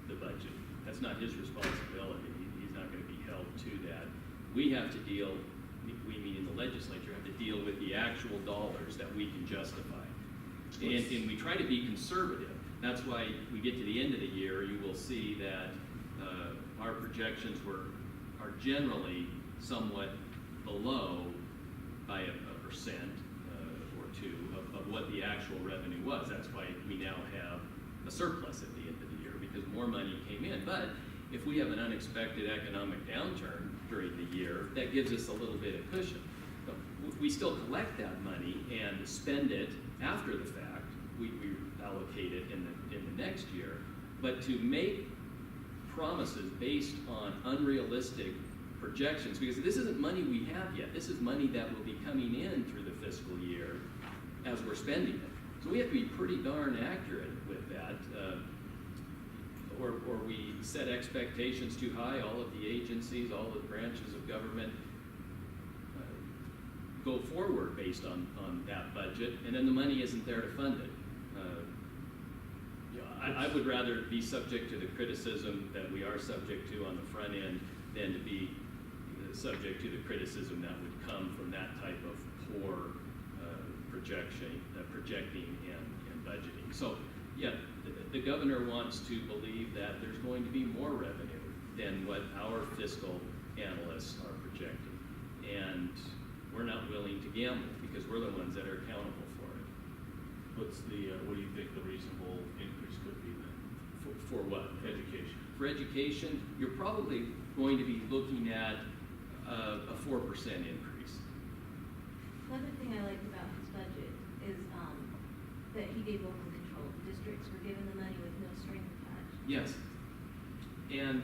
the budget. That's not his responsibility. He's not going to be held to that. We have to deal. We meaning the legislature have to deal with the actual dollars that we can justify, and we try to be conservative. That's why we get to the end of the year, you will see that our projections are generally somewhat below by a percent or two of what the actual revenue was. That's why we now have a surplus at the end of the year, because more money came in. But if we have an unexpected economic downturn during the year, that gives us a little bit of cushion. But we still collect that money and spend it after the fact. We allocate it in the next year. But to make promises based on unrealistic projections, because this isn't money we have yet. This is money that will be coming in through the fiscal year as we're spending it. So we have to be pretty darn accurate with that. Or we set expectations too high. All of the agencies, all the branches of government go forward based on that budget, and then the money isn't there to fund it. I would rather be subject to the criticism that we are subject to on the front end than to be subject to the criticism that would come from that type of poor projecting and budgeting. So, yeah, the governor wants to believe that there's going to be more revenue than what our fiscal analysts are projecting. And we're not willing to gamble because we're the ones that are accountable for it. What do you think the reasonable increase could be then? For what? Education. For education, you're probably going to be looking at a 4% increase. Another thing I liked about his budget is that he gave local control. The districts were given the money with no string attached. Yes, and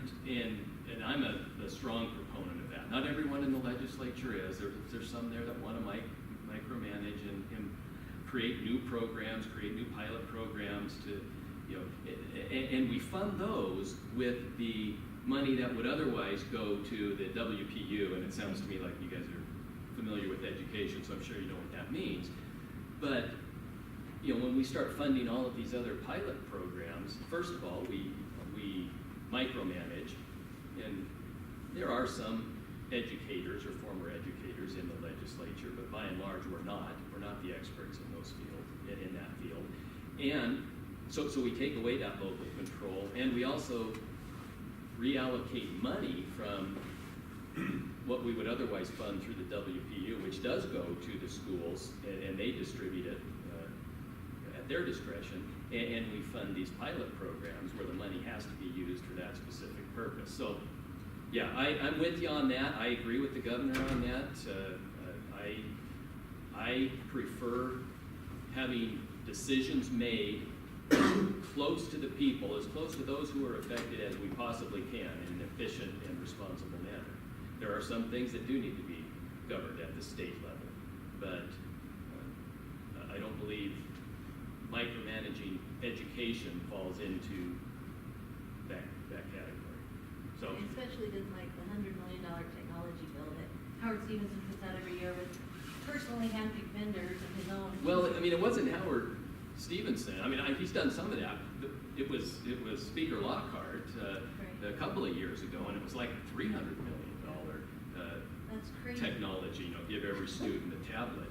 I'm a strong proponent of that. Not everyone in the legislature is. There's some there that want to micromanage and create new programs, create new pilot programs to, and we fund those with the money that would otherwise go to the WPU, and it sounds to me like you guys are familiar with education, so I'm sure you know what that means. But, you know, when we start funding all of these other pilot programs, first of all, we micromanage, and there are some educators or former educators in the legislature, but by and large, we're not. We're not the experts in those fields, in that field. And so we take away that local control, and we also reallocate money from what we would otherwise fund through the WPU, which does go to the schools, and they distribute it at their discretion, and we fund these pilot programs where the money has to be used for that specific purpose. So, yeah, I'm with you on that. I agree with the governor on that. I prefer having decisions made close to the people, as close to those who are affected as we possibly can in an efficient and responsible manner. There are some things that do need to be governed at the state level, but I don't believe micromanaging education falls into that category. So, I especially didn't like the $100 million technology bill that Howard Stevenson puts out every year with personally handpicked vendors of his own. well, I mean, it wasn't Howard Stevenson. I mean, he's done some of that. It was Speaker Lockhart a couple of years ago, and it was like a $300 million That's crazy. technology. You know, give every student a tablet.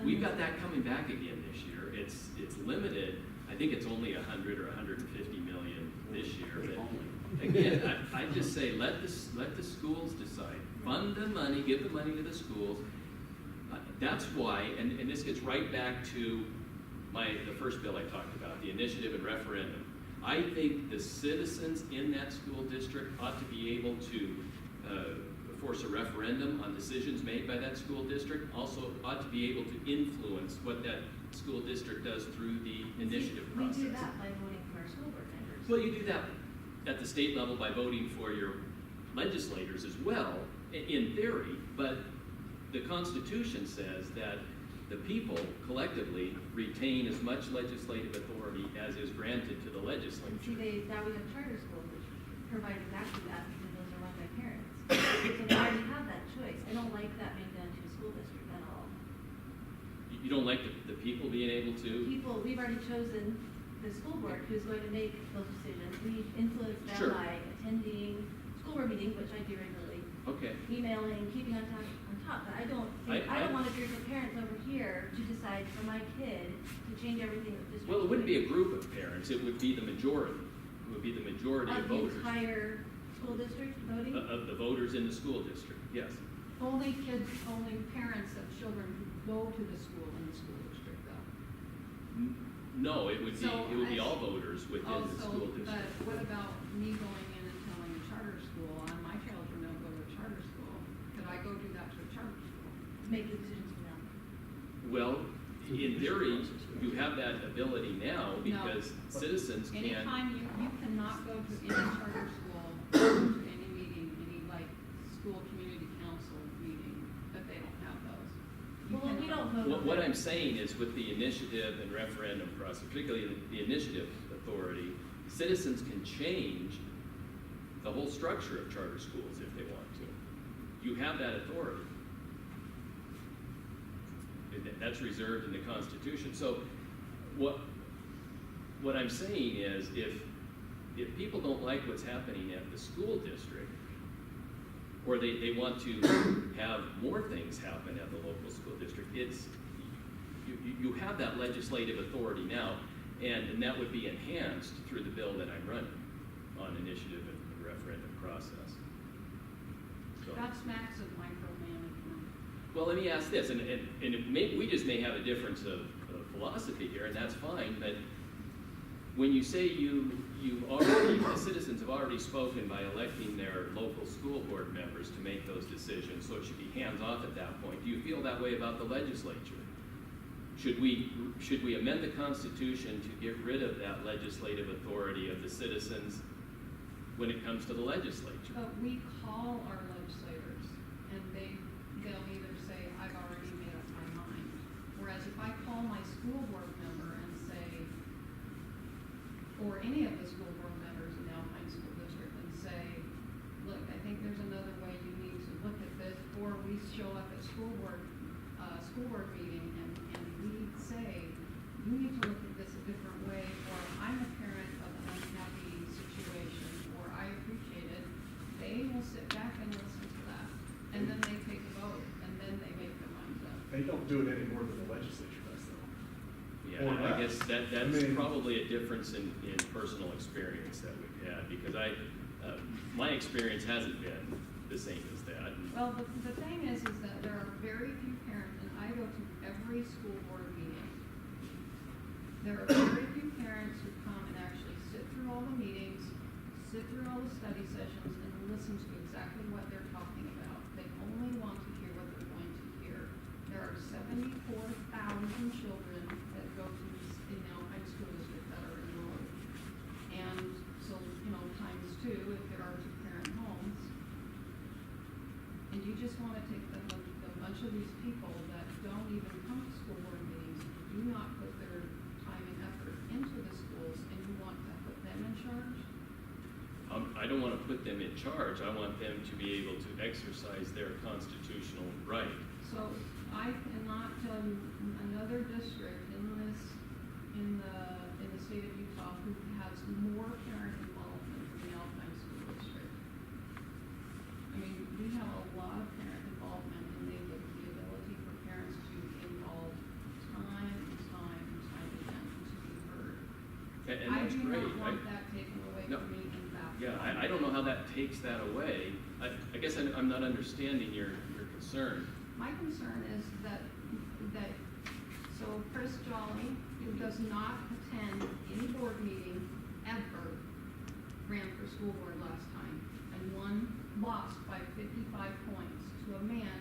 We've got that coming back again this year. It's limited. I think it's only 100 or 150 million this year. But again, I just say let the schools decide. Fund the money, give the money to the schools. That's why, and this gets right back to the first bill I talked about, the initiative and referendum. I think the citizens in that school district ought to be able to force a referendum on decisions made by that school district, also ought to be able to influence what that school district does through the initiative process. We do that by voting for our school board members. Well, you do that at the state level by voting for your legislators as well, in theory, but the Constitution says that the people collectively retain as much legislative authority as is granted to the legislature. See, now we have charter schools which provide exactly that because those are run by parents. So they already have that choice. I don't like that being done to a school district at all. You don't like the people being able to? We've already chosen the school board who's going to make those decisions. We influence them Sure. by attending school board meetings, which I do regularly. Okay. Emailing, keeping on top. But I don't want a group of parents over here to decide for my kid to change everything that the district. Well, it wouldn't be a group of parents. It would be the majority. It would be the majority of voters. Of the entire school district voting? Of the voters in the school district, yes. Only parents of children who go to the school in the school district, though. No, it would be So all voters within the school district. But what about me going in and telling a charter school, my children don't go to a charter school? Could I go do that to a charter school? Make the decisions for them. Well, in theory, you have that ability now because citizens can. Anytime you cannot go to any charter school, to any meeting, any like school community council meeting, but they don't have those. Well, we don't vote. What I'm saying is with the initiative and referendum process, particularly the initiative authority, citizens can change the whole structure of charter schools if they want to. You have that authority. That's reserved in the Constitution. So what I'm saying is if people don't like what's happening at the school district, or they want to have more things happen at the local school district, you have that legislative authority now, and that would be enhanced through the bill that I'm running on initiative and referendum process. So. That's max of micromanagement. Well, let me ask this, and we just may have a difference of philosophy here, and that's fine, but when you say the citizens have already spoken by electing their local school board members to make those decisions, so it should be hands-off at that point. Do you feel that way about the legislature? Should we amend the Constitution to get rid of that legislative authority of the citizens when it comes to the legislature? But we call our legislators, and they'll either say, I've already made up my mind. Whereas if I call my school board member and say, or any of the school board members in the Alpine School District and say, look, I think there's another way you need to look at this, or we show up at school board meeting and we say, you need to look at this a different way, or I'm a parent of an unhappy situation, or I appreciate it, they will sit back and listen to that. And then they take a vote, and then they make their minds up. They don't do it any more than the legislature does, though. Yeah, Or I less. guess that's I mean- probably a difference in personal experience that we've had, because my experience hasn't been the same as that. Well, the thing is that there are very few parents, and I go to every school board meeting. There are very few parents who come and actually sit through all the meetings, sit through all the study sessions, and listen to exactly what they're talking about. They only want to hear what they're going to hear. There are 74,000 children that go to this, high school district that are enrolled. And so, times two, if there are two-parent homes. And you just want to take the bunch of these people that don't even come to school board meetings, do not put their time and effort into the schools, and you want to put them in charge? I don't want to put them in charge. I want them to be able to exercise their constitutional right. So I cannot tell you another district in the state of Utah who has more parent involvement than the Alpine School District. I mean, we have a lot of parent involvement, and they give the ability for parents to be involved time and time and time again to be heard. And that's great. I do not want that taken away No. from me in that. Yeah, I don't know how that takes that away. I guess I'm not understanding your concern. My concern is that so Chris Jolly, who does not attend any board meeting ever, ran for school board last time and lost by 55 points to a man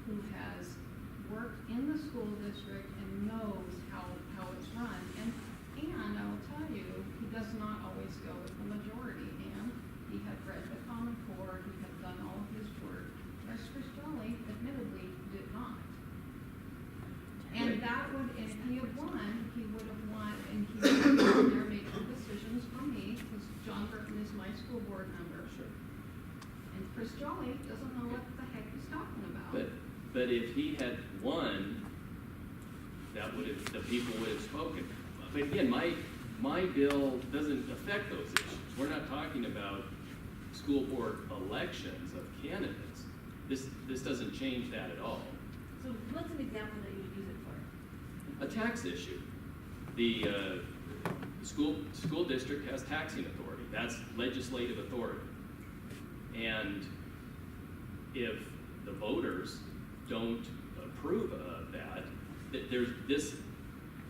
who has worked in the school district and knows how it's run. And I will tell you, he does not always go with the majority, and he had read the Common Core, he had done all of his work, whereas Chris Jolly admittedly did not. And that would, if he had won, he would have won, and he would have been there making decisions for me, because John Burton is my school board member. Sure. And Chris Jolly doesn't know what the heck he's talking about. But if he had won, the people would have spoken. But again, my bill doesn't affect those issues. We're not talking about school board elections of candidates. This doesn't change that at all. So what's an example that you would use it for? A tax issue. The school district has taxing authority. That's legislative authority. And if the voters don't approve of that, this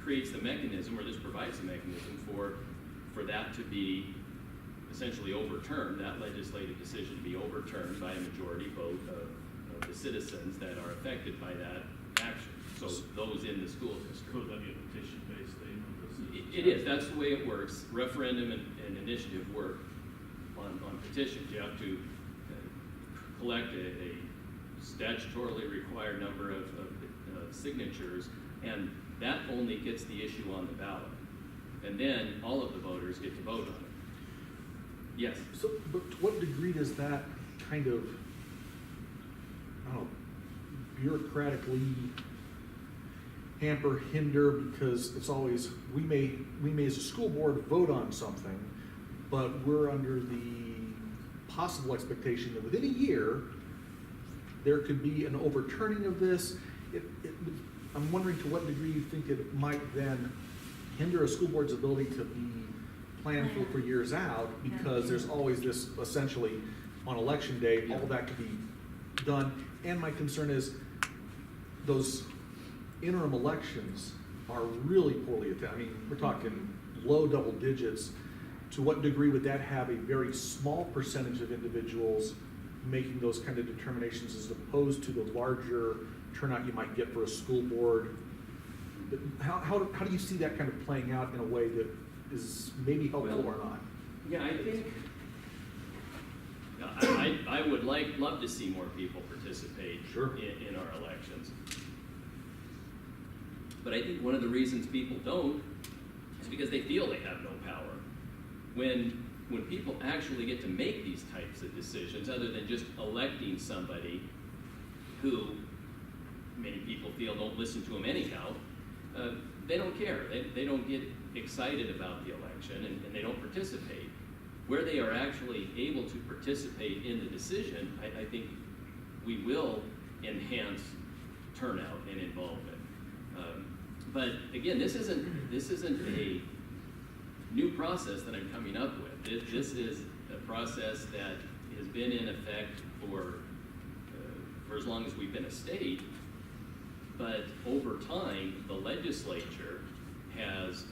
creates the mechanism, or this provides the mechanism for that to be essentially overturned, that legislative decision to be overturned by a majority vote of the citizens that are affected by that action. So those in the school district. Could that be a petition-based thing? It is. That's the way it works. Referendum and initiative work on petitions. You have to collect a statutorily required number of signatures, and that only gets the issue on the ballot. And then all of the voters get to vote on it. Yes? So, but to what degree does that kind of, I don't know, bureaucratically hamper, hinder, because it's always, we may as a school board vote on something, but we're under the possible expectation that within a year, there could be an overturning of this. I'm wondering to what degree you think it might then hinder a school board's ability to be planful for years out, because there's always this, essentially, on election day, all that could be done. And my concern is those interim elections are really poorly attended. I mean, we're talking low double digits. To what degree would that have a very small percentage of individuals making those kind of determinations as opposed to the larger turnout you might get for a school board? How do you see that kind of playing out in a way that is maybe helpful or not? Yeah, I think I would love to see more people participate in our elections. But I think one of the reasons people don't is because they feel they have no power. When people actually get to make these types of decisions, other than just electing somebody who many people feel don't listen to them anyhow, they don't care. They don't get excited about the election, and they don't participate. Where they are actually able to participate in the decision, I think we will enhance turnout and involvement. But again, this isn't a new process that I'm coming up with. This is a process that has been in effect for as long as we've been a state. But over time, the legislature has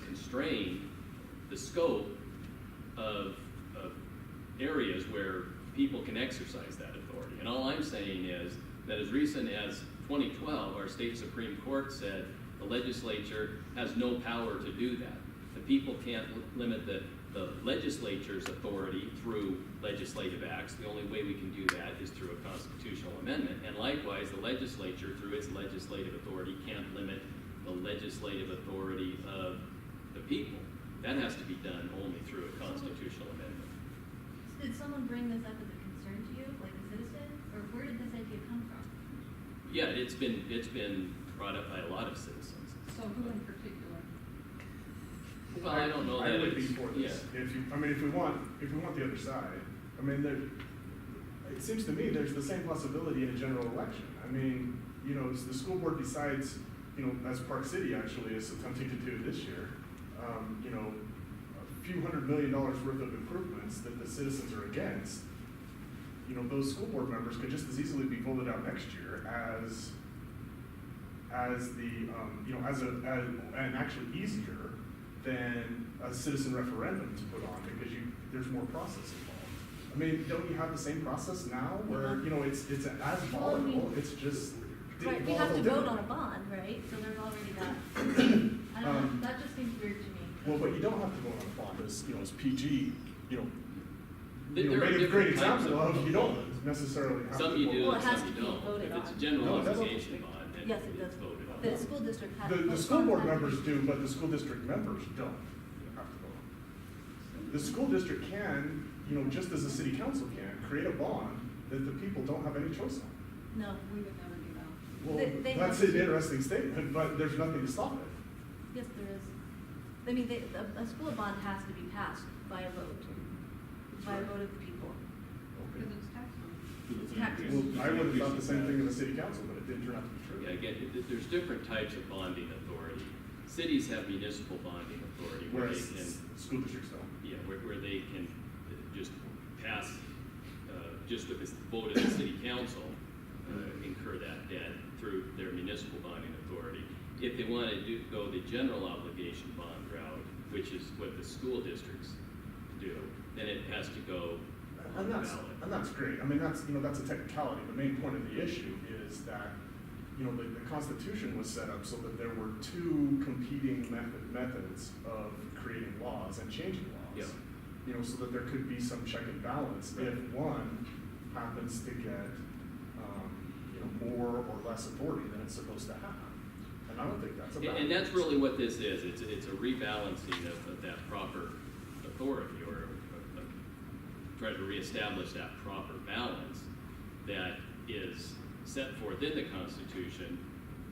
constrained the scope of areas where people can exercise that authority. And all I'm saying is that as recent as 2012, our state Supreme Court said the legislature has no power to do that. The people can't limit the legislature's authority through legislative acts. The only way we can do that is through a constitutional amendment. And likewise, the legislature, through its legislative authority, can't limit the legislative authority of the people. That has to be done only through a constitutional amendment. Did someone bring this up as a concern to you, like a citizen, or where did this idea come from? Yeah, it's been brought up by a lot of citizens. So who in particular? Well, I don't know I that would be it's, for this. yeah. If we want the other side, I mean, it seems to me there's the same possibility in a general election. I mean, you know, the school board decides, you know, as Park City actually is attempting to do this year, you know, a few $100 million worth of improvements that the citizens are against. You know, those school board members could just as easily be voted out next year as the, you know, and actually easier than a citizen referendum to put on, because there's more process involved. I mean, don't you have the same process now where, you know, it's as volatile, it's just. Right, we have to vote on a bond, right? So there's already that. I don't know, that just seems weird to me. Well, but you don't have to vote on a bond as, you know, as PG, you know, There are made a different great types example of, you bonds. don't necessarily have to. Some you vote do Well, and it has some to you be don't. voted If it's a on. general No, it doesn't. obligation bond, then Yes, it it's does. voted on. The school district has. The most school board bonds have- members do, but the school district members don't have to vote. The school district can, you know, just as the city council can, create a bond that the people don't have any choice on. No, We would never do that. Well, They that's have an to. interesting statement, but there's nothing to stop it. yes, there is. I mean, a school bond has to be passed by a vote, by a vote of the people. Because it's tax money. It's taxes. Well, I would have thought the same thing in the city council, but it didn't turn out to be true. Yeah, again, there's different types of bonding authority. Cities have municipal bonding authority where they Whereas can, school districts don't. yeah, where they can just pass, just with this vote of the city council, incur that debt through their municipal bonding authority. If they want to go the general obligation bond route, which is what the school districts do, then it has to go on And the that's, ballot. and that's great. I mean, that's, you know, that's a technicality. The main point of the issue is that, you know, the Constitution was set up so that there were two competing methods of creating laws and changing laws. Yeah. You know, so that there could be some check and balance if one happens to get, you know, more or less authority than it's supposed to have. And I don't think that's a bad And that's thing. really what this is. It's a rebalancing of that proper authority, or try to reestablish that proper balance that is set forth in the Constitution,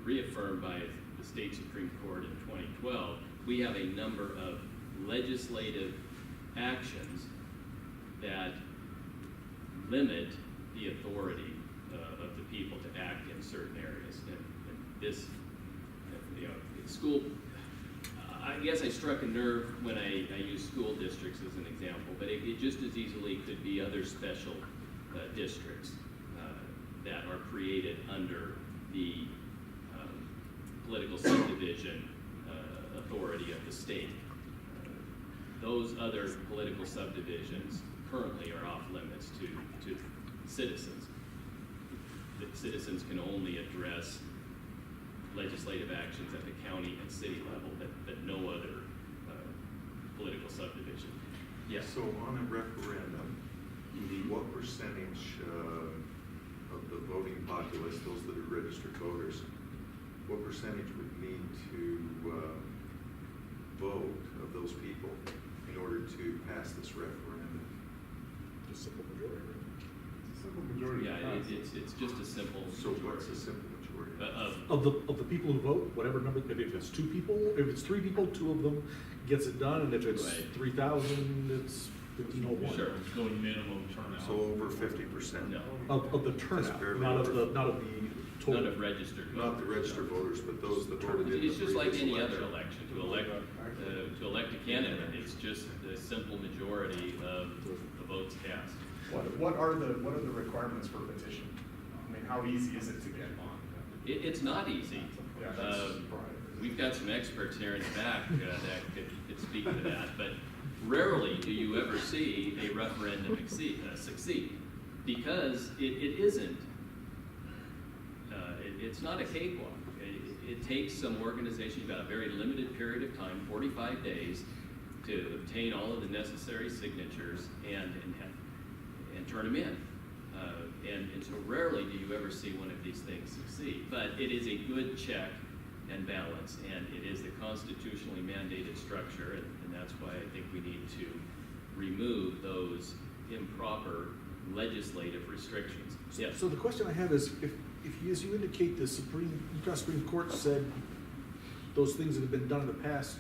reaffirmed by the state Supreme Court in 2012. We have a number of legislative actions that limit the authority of the people to act in certain areas. And this, you know, school, I guess I struck a nerve when I used school districts as an example, but it just as easily could be other special districts that are created under the political subdivision authority of the state. Those other political subdivisions currently are off limits to citizens. The citizens can only address legislative actions at the county and city level, but no other political subdivision. Yes. So on a referendum, what percentage of the voting populace, those that are registered voters, what percentage would need to vote of those people in order to pass this referendum? Just simple majority. So Simple majority. Yeah, passed. it's just a simple So what's majority. a simple majority? Of the people who vote, whatever number, if it's 2 people, if it's 3 people, 2 of them gets it done, and if it's Right. 3,000, it's 1501. Sure. Going minimum turnout. So over 50%? No, Of the turnout, barely not of over. the total. none of registered. Not the registered voters, but those that voted in the It's just like previous any other election. election, to elect a candidate, it's just the simple majority of the votes cast. What are the requirements for petition? I mean, how easy is it to get on? It's not easy. Yeah, that's- We've got some experts here in the back that could speak to that, but rarely do you ever see a referendum succeed, because it isn't. It's not a cakewalk. It takes some organization. You've got a very limited period of time, 45 days, to obtain all of the necessary signatures and turn them in. And so rarely do you ever see one of these things succeed. But it is a good check and balance, and it is the constitutionally mandated structure, and that's why I think we need to remove those improper legislative restrictions. Yes. So the question I have is, if as you indicate, the Utah Supreme Court said those things that have been done in the past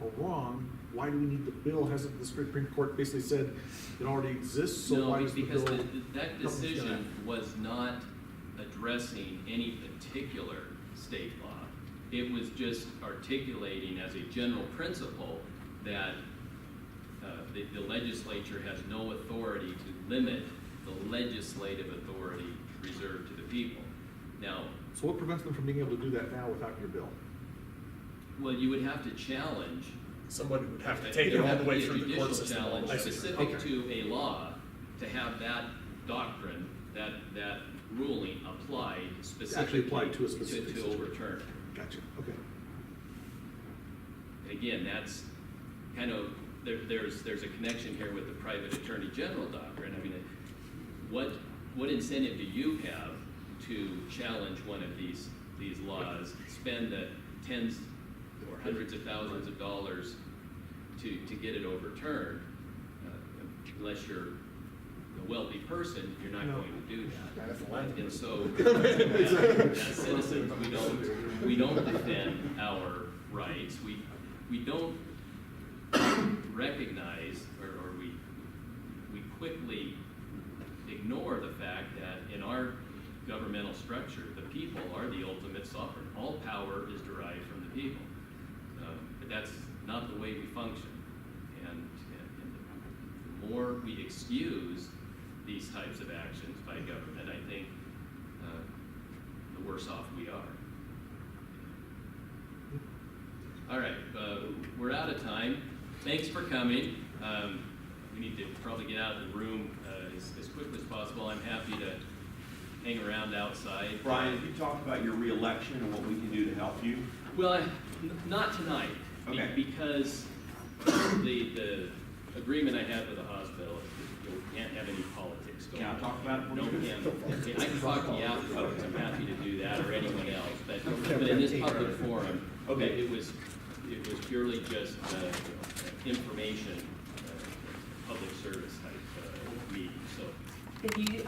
are wrong, why do we need the bill? Hasn't the Supreme Court basically said it already exists, so No, why does the bill? because that government's gonna decision act? was not addressing any particular state law. It was just articulating as a general principle that the legislature has no authority to limit the legislative authority reserved to the people. Now, So what prevents them from being able to do that now without your bill? well, you would have to challenge. Somebody would have to It take it would all have the to way be a through the court judicial system. challenge I see. specific Okay. to a law to have that doctrine, that ruling applied specifically applied to a specific to situation. overturn. Gotcha, okay. And again, that's kind of, there's a connection here with the private attorney general doctrine. I mean, what incentive do you have to challenge one of these laws, spend the tens or hundreds of thousands of dollars to get it overturned? Unless you're a wealthy person, you're not going to do that. And so, as citizens, we don't defend our rights. We don't recognize, or we quickly ignore the fact that in our governmental structure, the people are the ultimate sovereign. All power is derived from the people. But that's not the way we function. And the more we excuse these types of actions by government, I think the worse off we are. All right, we're out of time. Thanks for coming. We need to probably get out of the room as quickly as possible. I'm happy to hang around outside. Brian, you talked about your reelection and what we can do to help you. Well, not tonight. Okay. Because the agreement I had with the hospital, you can't have any politics going Can I on. talk about it? No, I can talk to you afterwards. I'm happy to do that, or anyone else. But in this public forum, Okay. it was purely just information, public service type meeting. So If you,